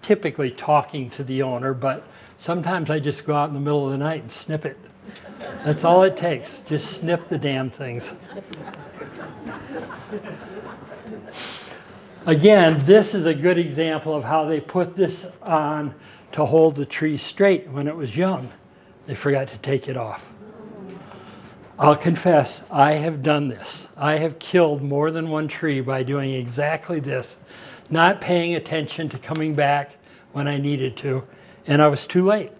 typically talking to the owner, but sometimes I just go out in the middle of the night and snip it. That's all it takes. Just snip the damn things. Again, this is a good example of how they put this on to hold the tree straight when it was young. They forgot to take it off. I'll confess, I have done this. I have killed more than one tree by doing exactly this, not paying attention to coming back when I needed to, and I was too late.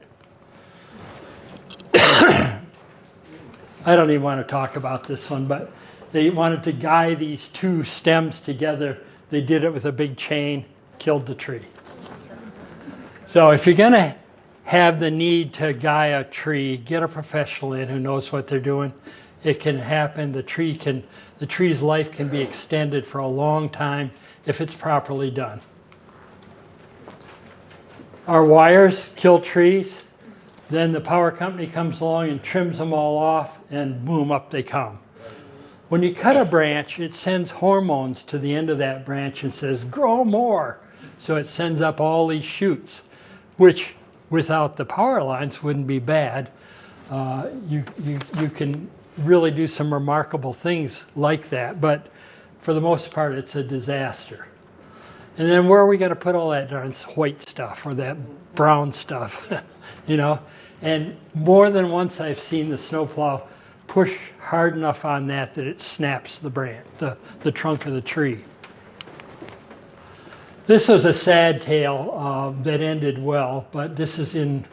I don't even want to talk about this one, but they wanted to guy these two stems together. They did it with a big chain, killed the tree. So if you're going to have the need to guy a tree, get a professional in who knows what they're doing. It can happen. The tree's life can be extended for a long time if it's properly done. Our wires kill trees. Then the power company comes along and trims them all off, and boom, up they come. When you cut a branch, it sends hormones to the end of that branch and says, grow more. So it sends up all these shoots, which without the power lines wouldn't be bad. You can really do some remarkable things like that, but for the most part, it's a disaster. And then where are we going to put all that darn white stuff or that brown stuff, you know? And more than once I've seen the snowplow push hard enough on that it snaps the branch, the trunk of the tree. This was a sad tale that ended well, but this is in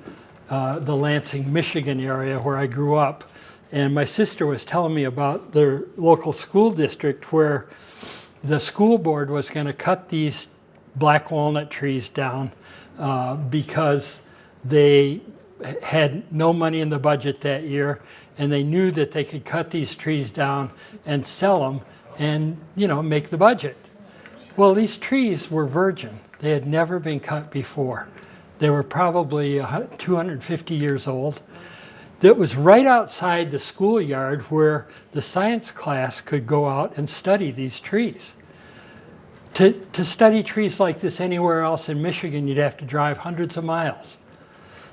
the Lansing, Michigan area where I grew up. And my sister was telling me about their local school district where the school board was going to cut these black walnut trees down because they had no money in the budget that year, and they knew that they could cut these trees down and sell them and, you know, make the budget. Well, these trees were virgin. They had never been cut before. They were probably 250 years old. That was right outside the schoolyard where the science class could go out and study these trees. To study trees like this anywhere else in Michigan, you'd have to drive hundreds of miles.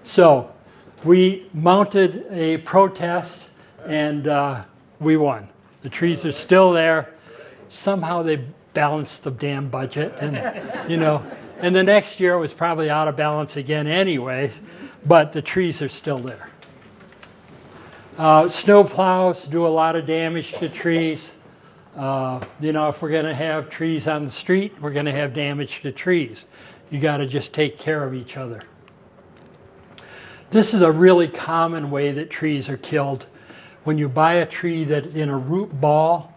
So we mounted a protest, and we won. The trees are still there. Somehow they balanced the damn budget, and you know, and the next year it was probably out of balance again anyway, but the trees are still there. Snow plows do a lot of damage to trees. You know, if we're going to have trees on the street, we're going to have damage to trees. You got to just take care of each other. This is a really common way that trees are killed. When you buy a tree that's in a root ball,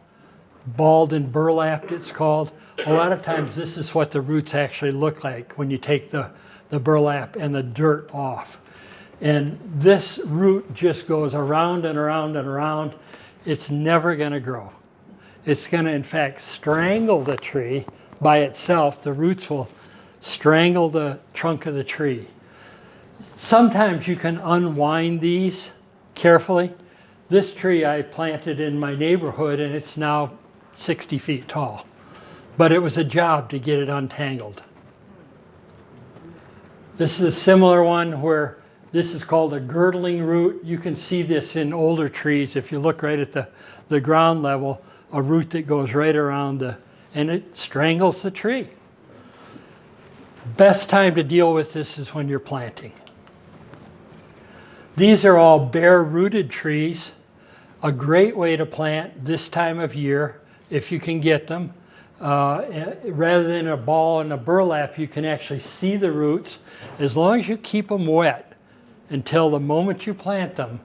balled and burlapped it's called, a lot of times this is what the roots actually look like when you take the burlap and the dirt off. And this root just goes around and around and around. It's never going to grow. It's going to, in fact, strangle the tree by itself. The roots will strangle the trunk of the tree. Sometimes you can unwind these carefully. This tree I planted in my neighborhood, and it's now 60 feet tall. But it was a job to get it untangled. This is a similar one where this is called a girdling root. You can see this in older trees. If you look right at the ground level, a root that goes right around the and it strangles the tree. Best time to deal with this is when you're planting. These are all bare-rooted trees. A great way to plant this time of year, if you can get them. Rather than a ball and a burlap, you can actually see the roots. As long as you keep them wet until the moment you plant them,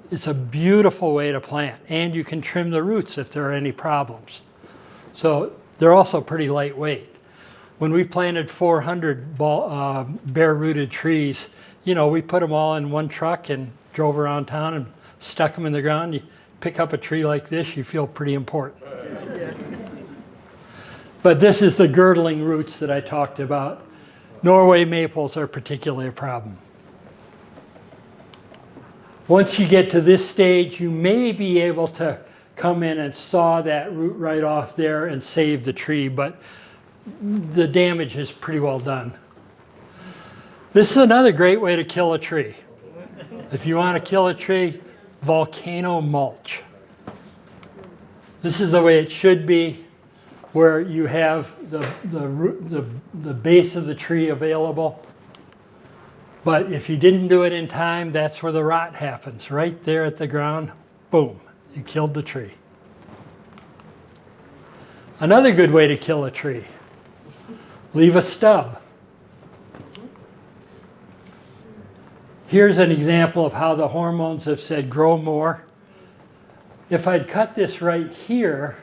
it's a beautiful way to plant. And you can trim the roots if there are any problems. So they're also pretty lightweight. When we planted 400 bare-rooted trees, you know, we put them all in one truck and drove around town and stuck them in the ground. You pick up a tree like this, you feel pretty important. But this is the girdling roots that I talked about. Norway maples are particularly a problem. Once you get to this stage, you may be able to come in and saw that root right off there and save the tree, but the damage is pretty well done. This is another great way to kill a tree. If you want to kill a tree, volcano mulch. This is the way it should be, where you have the base of the tree available. But if you didn't do it in time, that's where the rot happens. Right there at the ground, boom, you killed the tree. Another good way to kill a tree, leave a stub. Here's an example of how the hormones have said grow more. If I'd cut this right here,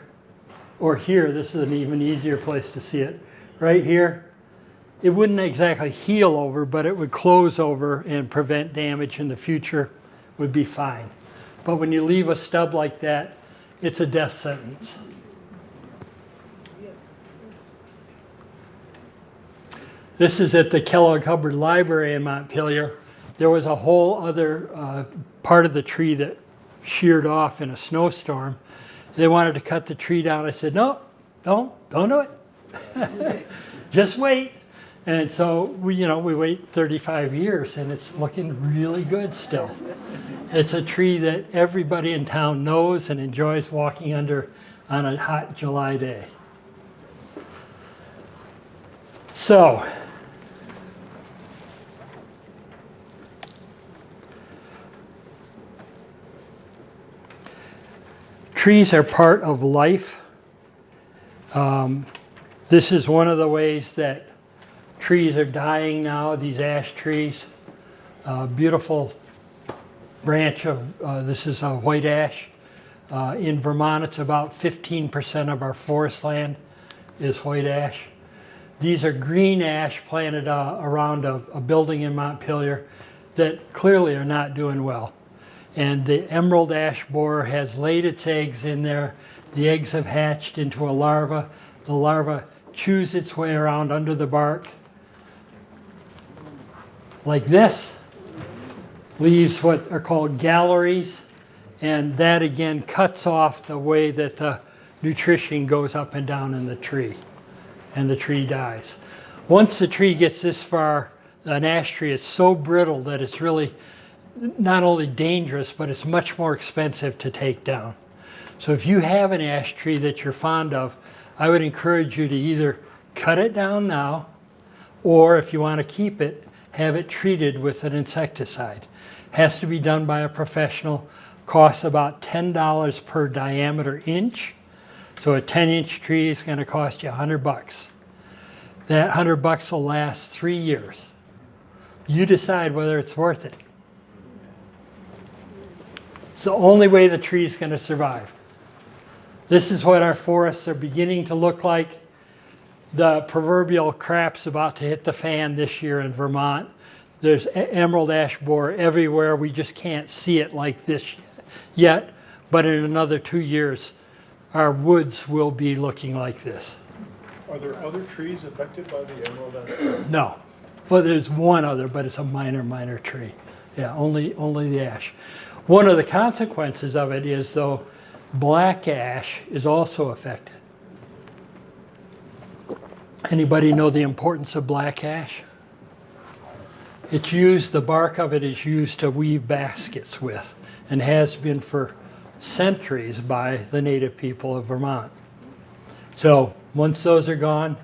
or here, this is an even easier place to see it, right here, it wouldn't exactly heal over, but it would close over and prevent damage in the future, would be fine. But when you leave a stub like that, it's a death sentence. This is at the Kellogg Hubbard Library in Montpelier. There was a whole other part of the tree that sheared off in a snowstorm. They wanted to cut the tree down. I said, no, don't do it. Just wait. And so we wait 35 years and it's looking really good still. It's a tree that everybody in town knows and enjoys walking under on a hot July day. So, trees are part of life. This is one of the ways that trees are dying now, these ash trees. Beautiful branch of, this is a white ash. In Vermont, it's about 15% of our forest land is white ash. These are green ash planted around a building in Montpelier that clearly are not doing well. And the emerald ash borer has laid its eggs in there. The eggs have hatched into a larva. The larva chews its way around under the bark like this, leaves what are called galleries, and that again cuts off the way that the nutrition goes up and down in the tree, and the tree dies. Once the tree gets this far, an ash tree is so brittle that it's really not only dangerous, but it's much more expensive to take down. So if you have an ash tree that you're fond of, I would encourage you to either cut it down now, or if you want to keep it, have it treated with an insecticide. Has to be done by a professional, costs about $10 per diameter inch. So a 10-inch tree is going to cost you $100. That $100 will last 3 years. You decide whether it's worth it. It's the only way the tree is going to survive. This is what our forests are beginning to look like. The proverbial crap's about to hit the fan this year in Vermont. There's emerald ash borer everywhere. We just can't see it like this yet, but in another 2 years, our woods will be looking like this. Are there other trees affected by the emerald ash? No. Well, there's one other, but it's a minor tree. Yeah, only the ash. One of the consequences of it is, though, black ash is also affected. Anybody know the importance of black ash? It's used, the bark of it is used to weave baskets with, and has been for centuries by the native people of Vermont. So once those are gone,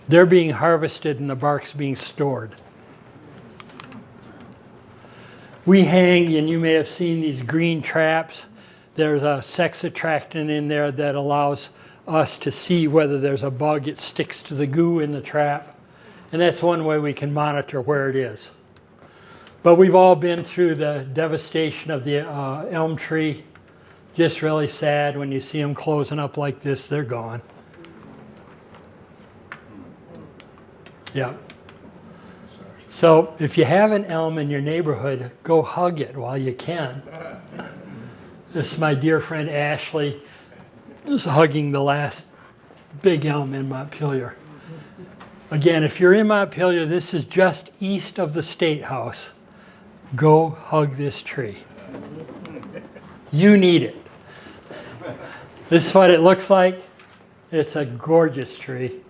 they're being harvested and the bark's being stored. We hang, and you may have seen these green traps. There's a sex attractant in there that allows us to see whether there's a bug. It sticks to the goo in the trap. And that's one way we can monitor where it is. But we've all been through the devastation of the elm tree. Just really sad when you see them closing up like this, they're gone. Yeah. So if you have an elm in your neighborhood, go hug it while you can. This is my dear friend Ashley is hugging the last big elm in Montpelier. Again, if you're in Montpelier, this is just east of the State House. Go hug this tree. You need it. This is what it looks like. It's a gorgeous tree.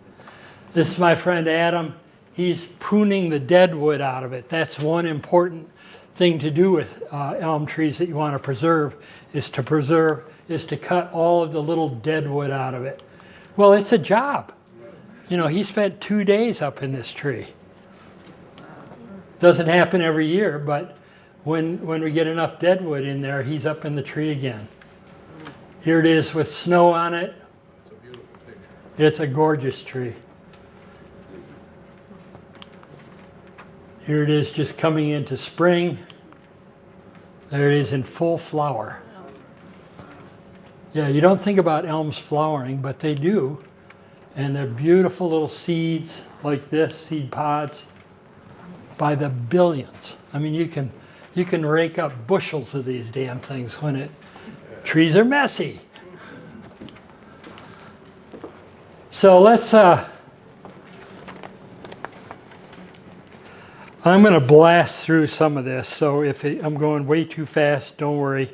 This is my friend Adam. He's pruning the dead wood out of it. That's one important thing to do with elm trees that you want to preserve, is to cut all of the little dead wood out of it. Well, it's a job. You know, he spent 2 days up in this tree. Doesn't happen every year, but when we get enough dead wood in there, he's up in the tree again. Here it is with snow on it. It's a beautiful picture. It's a gorgeous tree. Here it is just coming into spring. There it is in full flower. Yeah, you don't think about elms flowering, but they do. And they're beautiful little seeds like this, seed pods, by the billions. I mean, you can rake up bushels of these damn things when trees are messy. So let's, I'm going to blast through some of this, so if I'm going way too fast, don't worry.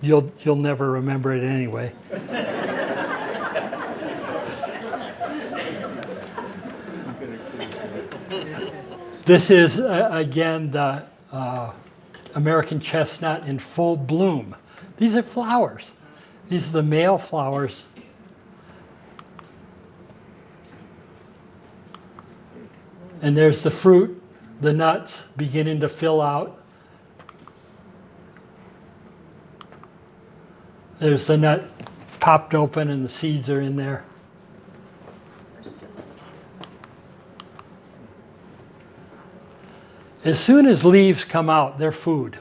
You'll never remember it anyway. This is, again, the American chestnut in full bloom. These are flowers. These are the male flowers. And there's the fruit, the nuts beginning to fill out. There's the nut popped open and the seeds are in there. As soon as leaves come out, they're food.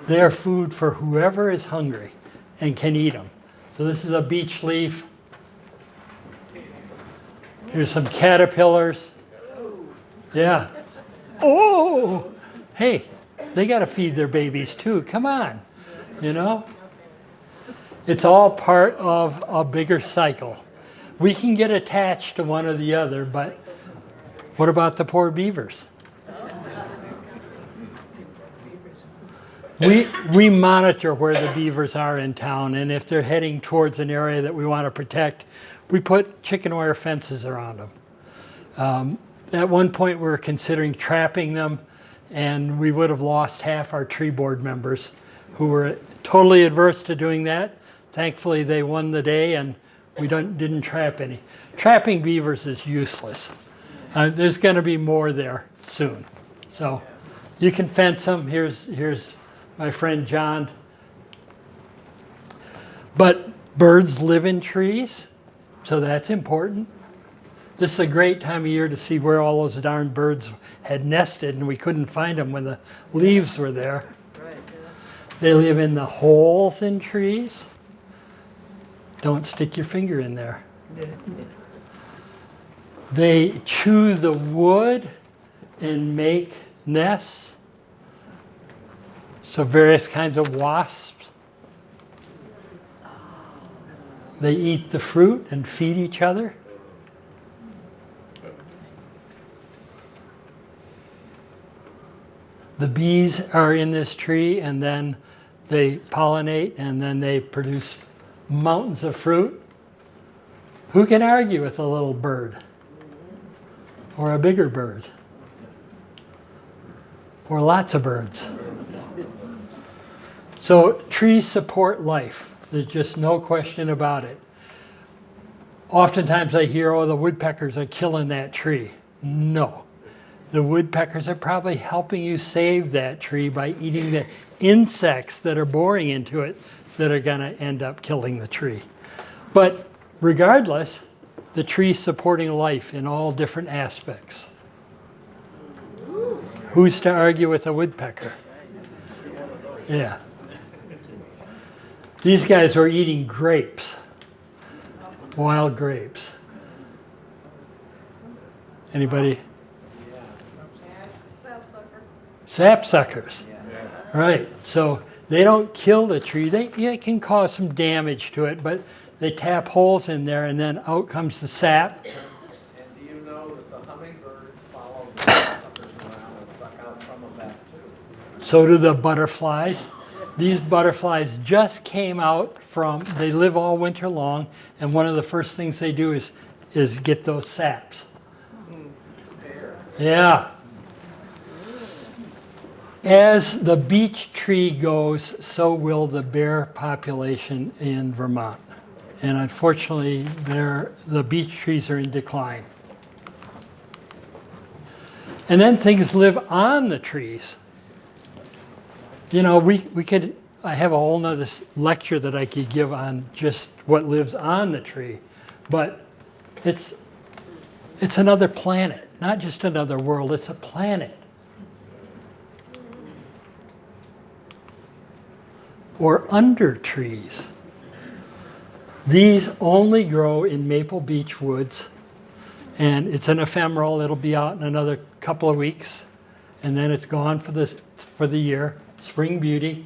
They're food for whoever is hungry and can eat them. So this is a beech leaf. Here's some caterpillars. Yeah. Oh, hey, they got to feed their babies too. Come on, you know. It's all part of a bigger cycle. We can get attached to one or the other, but what about the poor beavers? We monitor where the beavers are in town, and if they're heading towards an area that we want to protect, we put chicken wire fences around them. At one point, we were considering trapping them, and we would have lost half our tree board members who were totally adverse to doing that. Thankfully, they won the day, and we didn't trap any. Trapping beavers is useless. There's going to be more there soon. So you can fence them. Here's my friend John. But birds live in trees, so that's important. This is a great time of year to see where all those darn birds had nested, and we couldn't find them when the leaves were there. Right, yeah. They live in the holes in trees. Don't stick your finger in there. They chew the wood and make nests. So various kinds of wasps. They eat the fruit and feed each other. The bees are in this tree, and then they pollinate, and then they produce mountains of fruit. Who can argue with a little bird? Or a bigger bird? Or lots of birds? So trees support life. There's just no question about it. Oftentimes I hear, oh, the woodpeckers are killing that tree. No. The woodpeckers are probably helping you save that tree by eating the insects that are boring into it that are going to end up killing the tree. But regardless, the tree's supporting life in all different aspects. Who's to argue with a woodpecker? Yeah. These guys were eating grapes, wild grapes. Anybody? Sapsuckers. Right. So they don't kill the tree. They can cause some damage to it, but they tap holes in there and then out comes the sap. And do you know that the hummingbirds follow the suckers around and suck out some of that too? So do the butterflies. These butterflies just came out from, they live all winter long, and one of the first things they do is get those saps. Yeah. As the beech tree goes, so will the bear population in Vermont. And unfortunately, the beech trees are in decline. And then things live on the trees. You know, I have a whole nother lecture that I could give on just what lives on the tree. But it's another planet, not just another world, it's a planet. Or under trees. These only grow in maple beech woods, and it's an ephemeral. It'll be out in another couple of weeks, and then it's gone for the year. Spring beauty,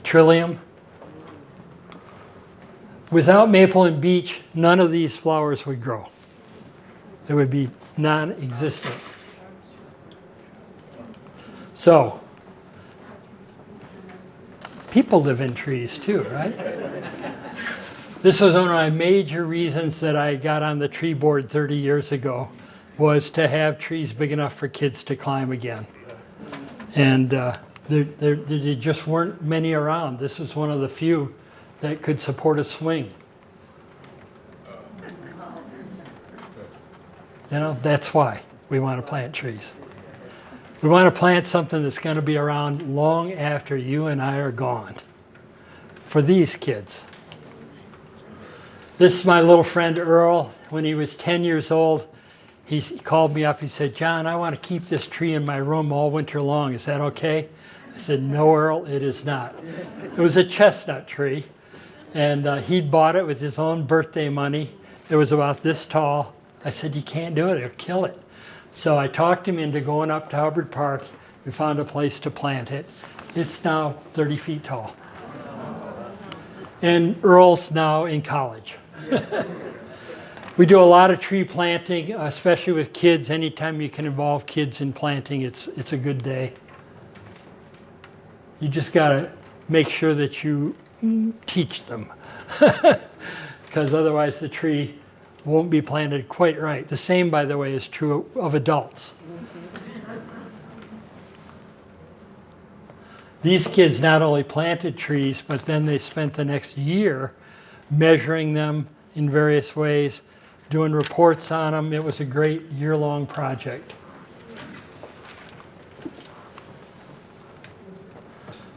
trillium. Without maple and beech, none of these flowers would grow. They would be non-existent. So, people live in trees too, right? This was one of my major reasons that I got on the tree board 30 years ago, was to have trees big enough for kids to climb again. And there just weren't many around. This was one of the few that could support a swing. You know, that's why we want to plant trees. We want to plant something that's going to be around long after you and I are gone. For these kids. This is my little friend Earl. When he was 10 years old, he called me up. He said, John, I want to keep this tree in my room all winter long. Is that okay? I said, no, Earl, it is not. It was a chestnut tree, and he'd bought it with his own birthday money. It was about this tall. I said, you can't do it. It'll kill it. So I talked him into going up to Hubbard Park. We found a place to plant it. It's now 30 feet tall. And Earl's now in college. We do a lot of tree planting, especially with kids. Anytime you can involve kids in planting, it's a good day. You just got to make sure that you teach them. Because otherwise the tree won't be planted quite right. The same, by the way, is true of adults. These kids not only planted trees, but then they spent the next year measuring them in various ways, doing reports on them. It was a great year-long project.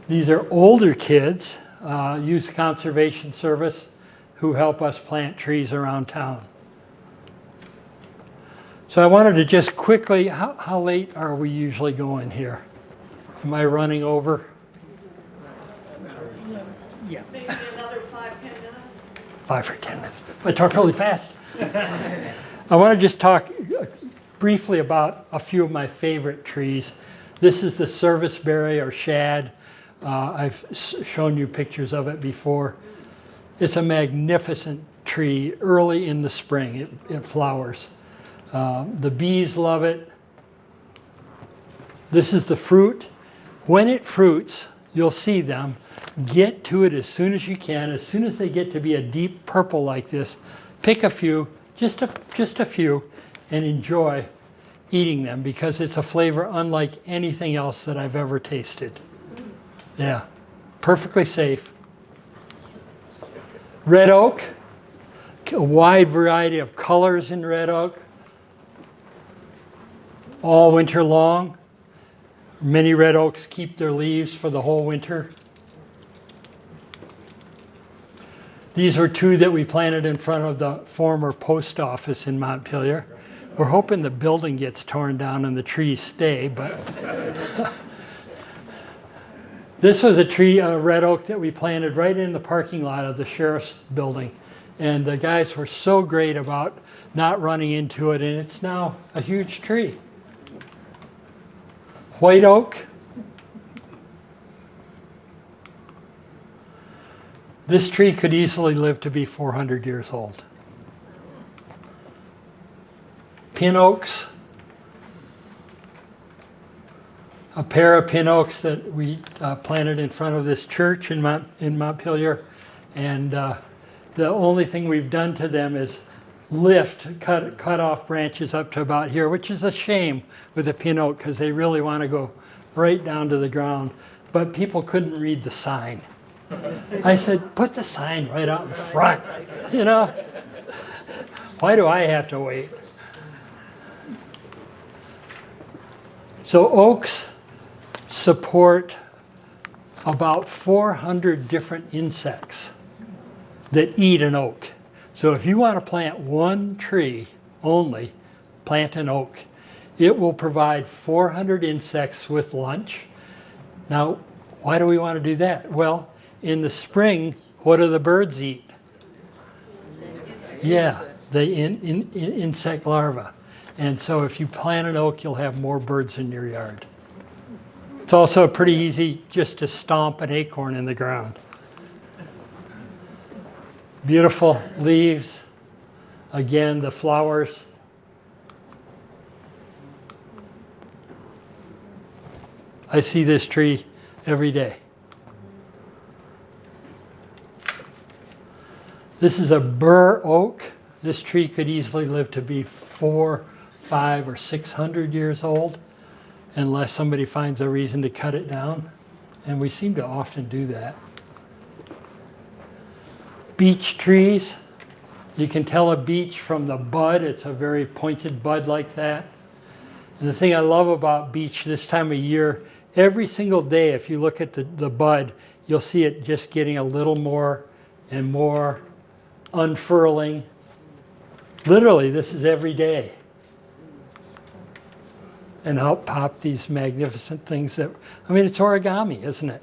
These are older kids, Youth Conservation Service, who help us plant trees around town. So I wanted to just quickly, how late are we usually going here? Am I running over? Yeah. Maybe another 5-10 minutes? 5 or 10 minutes. I talk really fast. I want to just talk briefly about a few of my favorite trees. This is the serviceberry or shad. I've shown you pictures of it before. It's a magnificent tree early in the spring. It flowers. The bees love it. This is the fruit. When it fruits, you'll see them. Get to it as soon as you can. As soon as they get to be a deep purple like this, pick a few, just a few, and enjoy eating them because it's a flavor unlike anything else that I've ever tasted. Yeah, perfectly safe. Red oak, a wide variety of colors in red oak, all winter long. Many red oaks keep their leaves for the whole winter. These were two that we planted in front of the former post office in Montpelier. We're hoping the building gets torn down and the trees stay, but this was a red oak that we planted right in the parking lot of the sheriff's building. And the guys were so great about not running into it, and it's now a huge tree. White oak. This tree could easily live to be 400 years old. Pin oaks. A pair of pin oaks that we planted in front of this church in Montpelier. And the only thing we've done to them is cut off branches up to about here, which is a shame with a pin oak because they really want to go right down to the ground. But people couldn't read the sign. I said, put the sign right out in front, you know. Why do I have to wait? So oaks support about 400 different insects that eat an oak. So if you want to plant one tree only, plant an oak. It will provide 400 insects with lunch. Now, why do we want to do that? Well, in the spring, what do the birds eat? Yeah, the insect larvae. And so if you plant an oak, you'll have more birds in your yard. It's also pretty easy just to stomp an acorn in the ground. Beautiful leaves. Again, the flowers. I see this tree every day. This is a bur oak. This tree could easily live to be 400, 500, or 600 years old unless somebody finds a reason to cut it down. And we seem to often do that. Beech trees. You can tell a beech from the bud. It's a very pointed bud like that. And the thing I love about beech this time of year, every single day if you look at the bud, you'll see it just getting a little more and more unfurling. Literally, this is every day. And out pop these magnificent things that, I mean, it's origami, isn't it?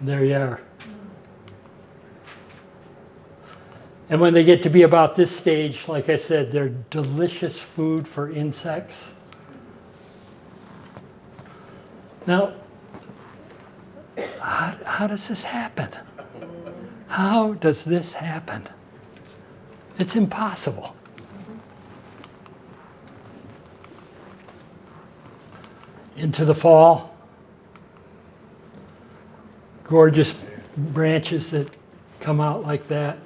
There you are. And when they get to be about this stage, like I said, they're delicious food for insects. Now, how does this happen? How does this happen? It's impossible. Into the fall. Gorgeous branches that come out like that.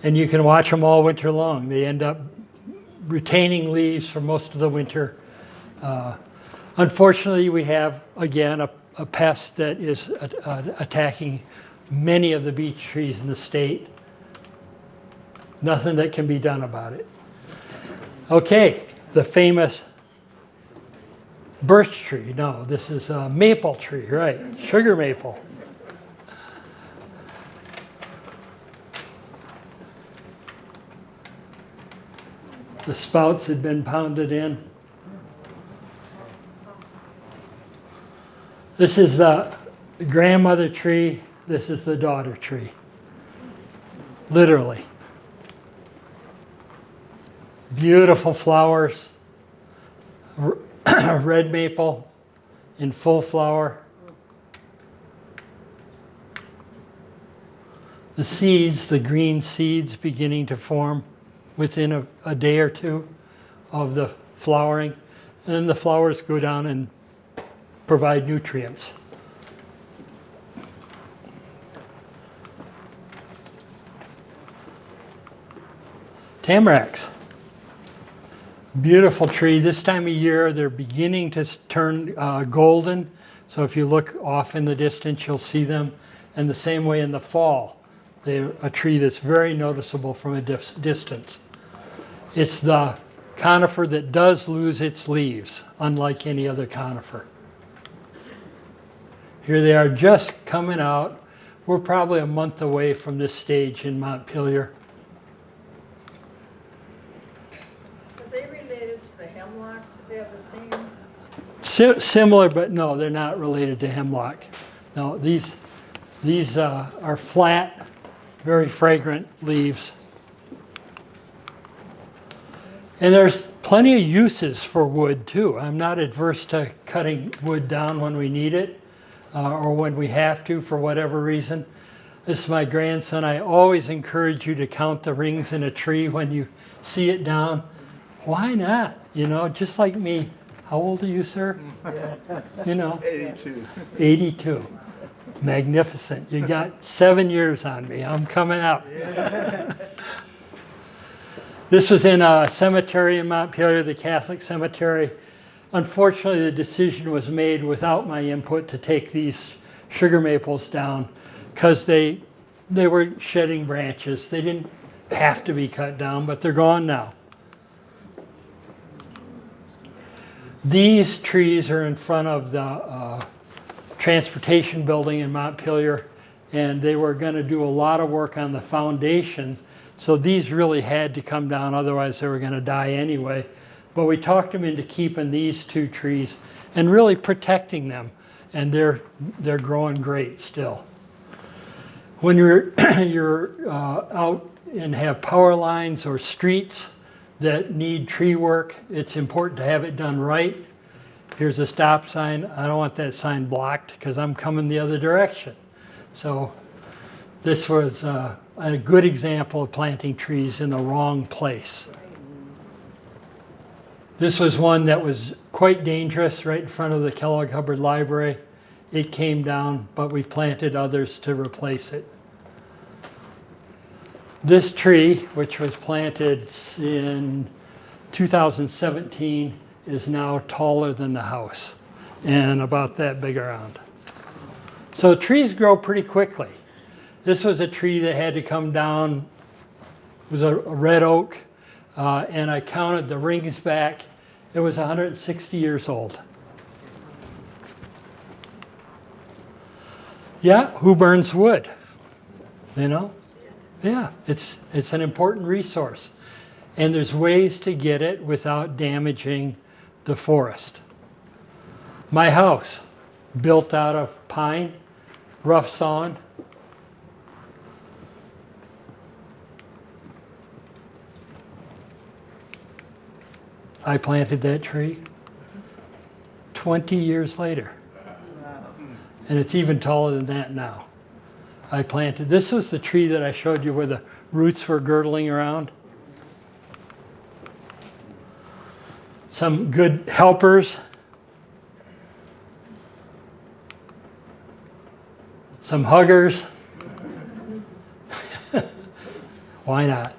And you can watch them all winter long. They end up retaining leaves for most of the winter. Unfortunately, we have, again, a pest that is attacking many of the beech trees in the state. Nothing that can be done about it. Okay, the famous birch tree. No, this is a maple tree, right? Sugar maple. The spouts had been pounded in. This is the grandmother tree. This is the daughter tree. Literally. Beautiful flowers. Red maple in full flower. The seeds, the green seeds beginning to form within a day or two of the flowering. And then the flowers go down and provide nutrients. Tamaracks. Beautiful tree. This time of year, they're beginning to turn golden. So if you look off in the distance, you'll see them. And the same way in the fall, they're a tree that's very noticeable from a distance. It's the conifer that does lose its leaves, unlike any other conifer. Here they are just coming out. We're probably a month away from this stage in Montpelier. Are they related to the hemlocks? They have the same? Similar, but no, they're not related to hemlock. No, these are flat, very fragrant leaves. And there's plenty of uses for wood too. I'm not adverse to cutting wood down when we need it or when we have to for whatever reason. This is my grandson. I always encourage you to count the rings in a tree when you see it down. Why not? You know, just like me. How old are you, sir? You know, 82. 82. Magnificent. You got 7 years on me. I'm coming up. This was in a cemetery in Montpelier, the Catholic cemetery. Unfortunately, the decision was made without my input to take these sugar maples down because they were shedding branches. They didn't have to be cut down, but they're gone now. These trees are in front of the transportation building in Montpelier, and they were going to do a lot of work on the foundation. So these really had to come down, otherwise they were going to die anyway. But we talked them into keeping these two trees and really protecting them, and they're growing great still. When you're out and have power lines or streets that need tree work, it's important to have it done right. Here's a stop sign. I don't want that sign blocked because I'm coming the other direction. So this was a good example of planting trees in the wrong place. This was one that was quite dangerous right in front of the Kellogg Hubbard Library. It came down, but we planted others to replace it. This tree, which was planted in 2017, is now taller than the house and about that big around. So trees grow pretty quickly. This was a tree that had to come down. It was a red oak, and I counted the rings back. It was 160 years old. Yeah, who burns wood? You know? Yeah, it's an important resource. And there's ways to get it without damaging the forest. My house, built out of pine, rough sawn. I planted that tree 20 years later. And it's even taller than that now. I planted, this was the tree that I showed you where the roots were girdling around. Some good helpers. Some huggers. Why not?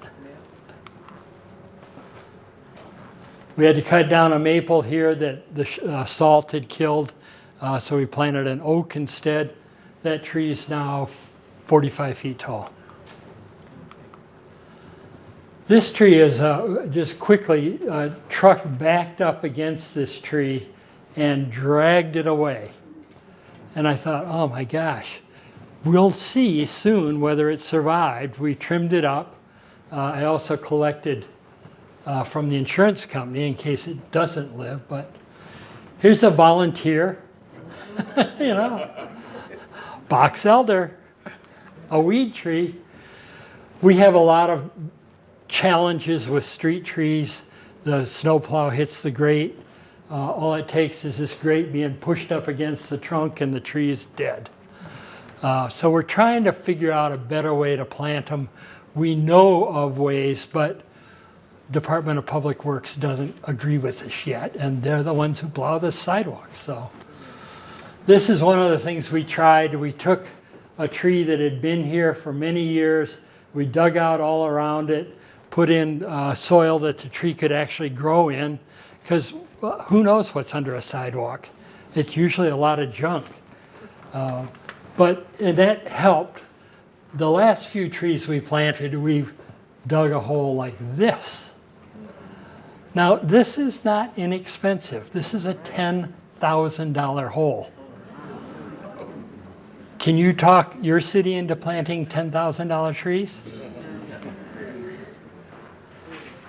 We had to cut down a maple here that the salt had killed, so we planted an oak instead. That tree is now 45 feet tall. This tree is just quickly, a truck backed up against this tree and dragged it away. And I thought, oh my gosh, we'll see soon whether it survived. We trimmed it up. I also collected from the insurance company in case it doesn't live. But here's a volunteer, you know, box elder, a weed tree. We have a lot of challenges with street trees. The snowplow hits the grate. All it takes is this grate being pushed up against the trunk and the tree is dead. So we're trying to figure out a better way to plant them. We know of ways, but Department of Public Works doesn't agree with us yet, and they're the ones who plow the sidewalks. So this is one of the things we tried. We took a tree that had been here for many years. We dug out all around it, put in soil that the tree could actually grow in, because who knows what's under a sidewalk. It's usually a lot of junk. And that helped. The last few trees we planted, we've dug a hole like this. Now, this is not inexpensive. This is a $10,000 hole. Can you talk your city into planting $10,000 trees?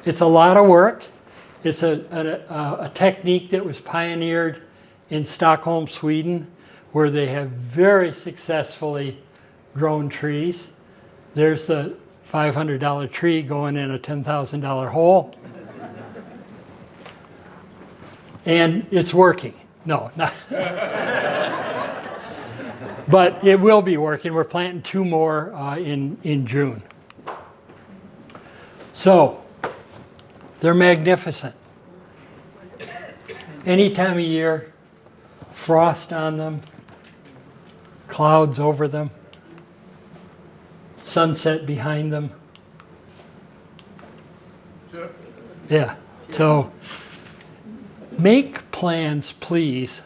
It's a lot of work. It's a technique that was pioneered in Stockholm, Sweden, where they have very successfully grown trees. There's the $500 tree going in a $10,000 hole. And it's working. No, not. But it will be working. We're planting 2 more in June. So, they're magnificent. Any time of year, frost on them, clouds over them, sunset behind them. Yeah, so make plans, please,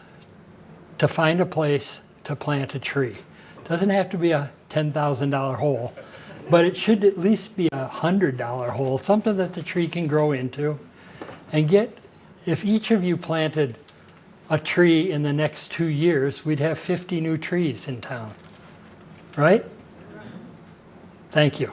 to find a place to plant a tree. Doesn't have to be a $10,000 hole, but it should at least be a $100 hole, something that the tree can grow into. And if each of you planted a tree in the next 2 years, we'd have 50 new trees in town, right? Thank you.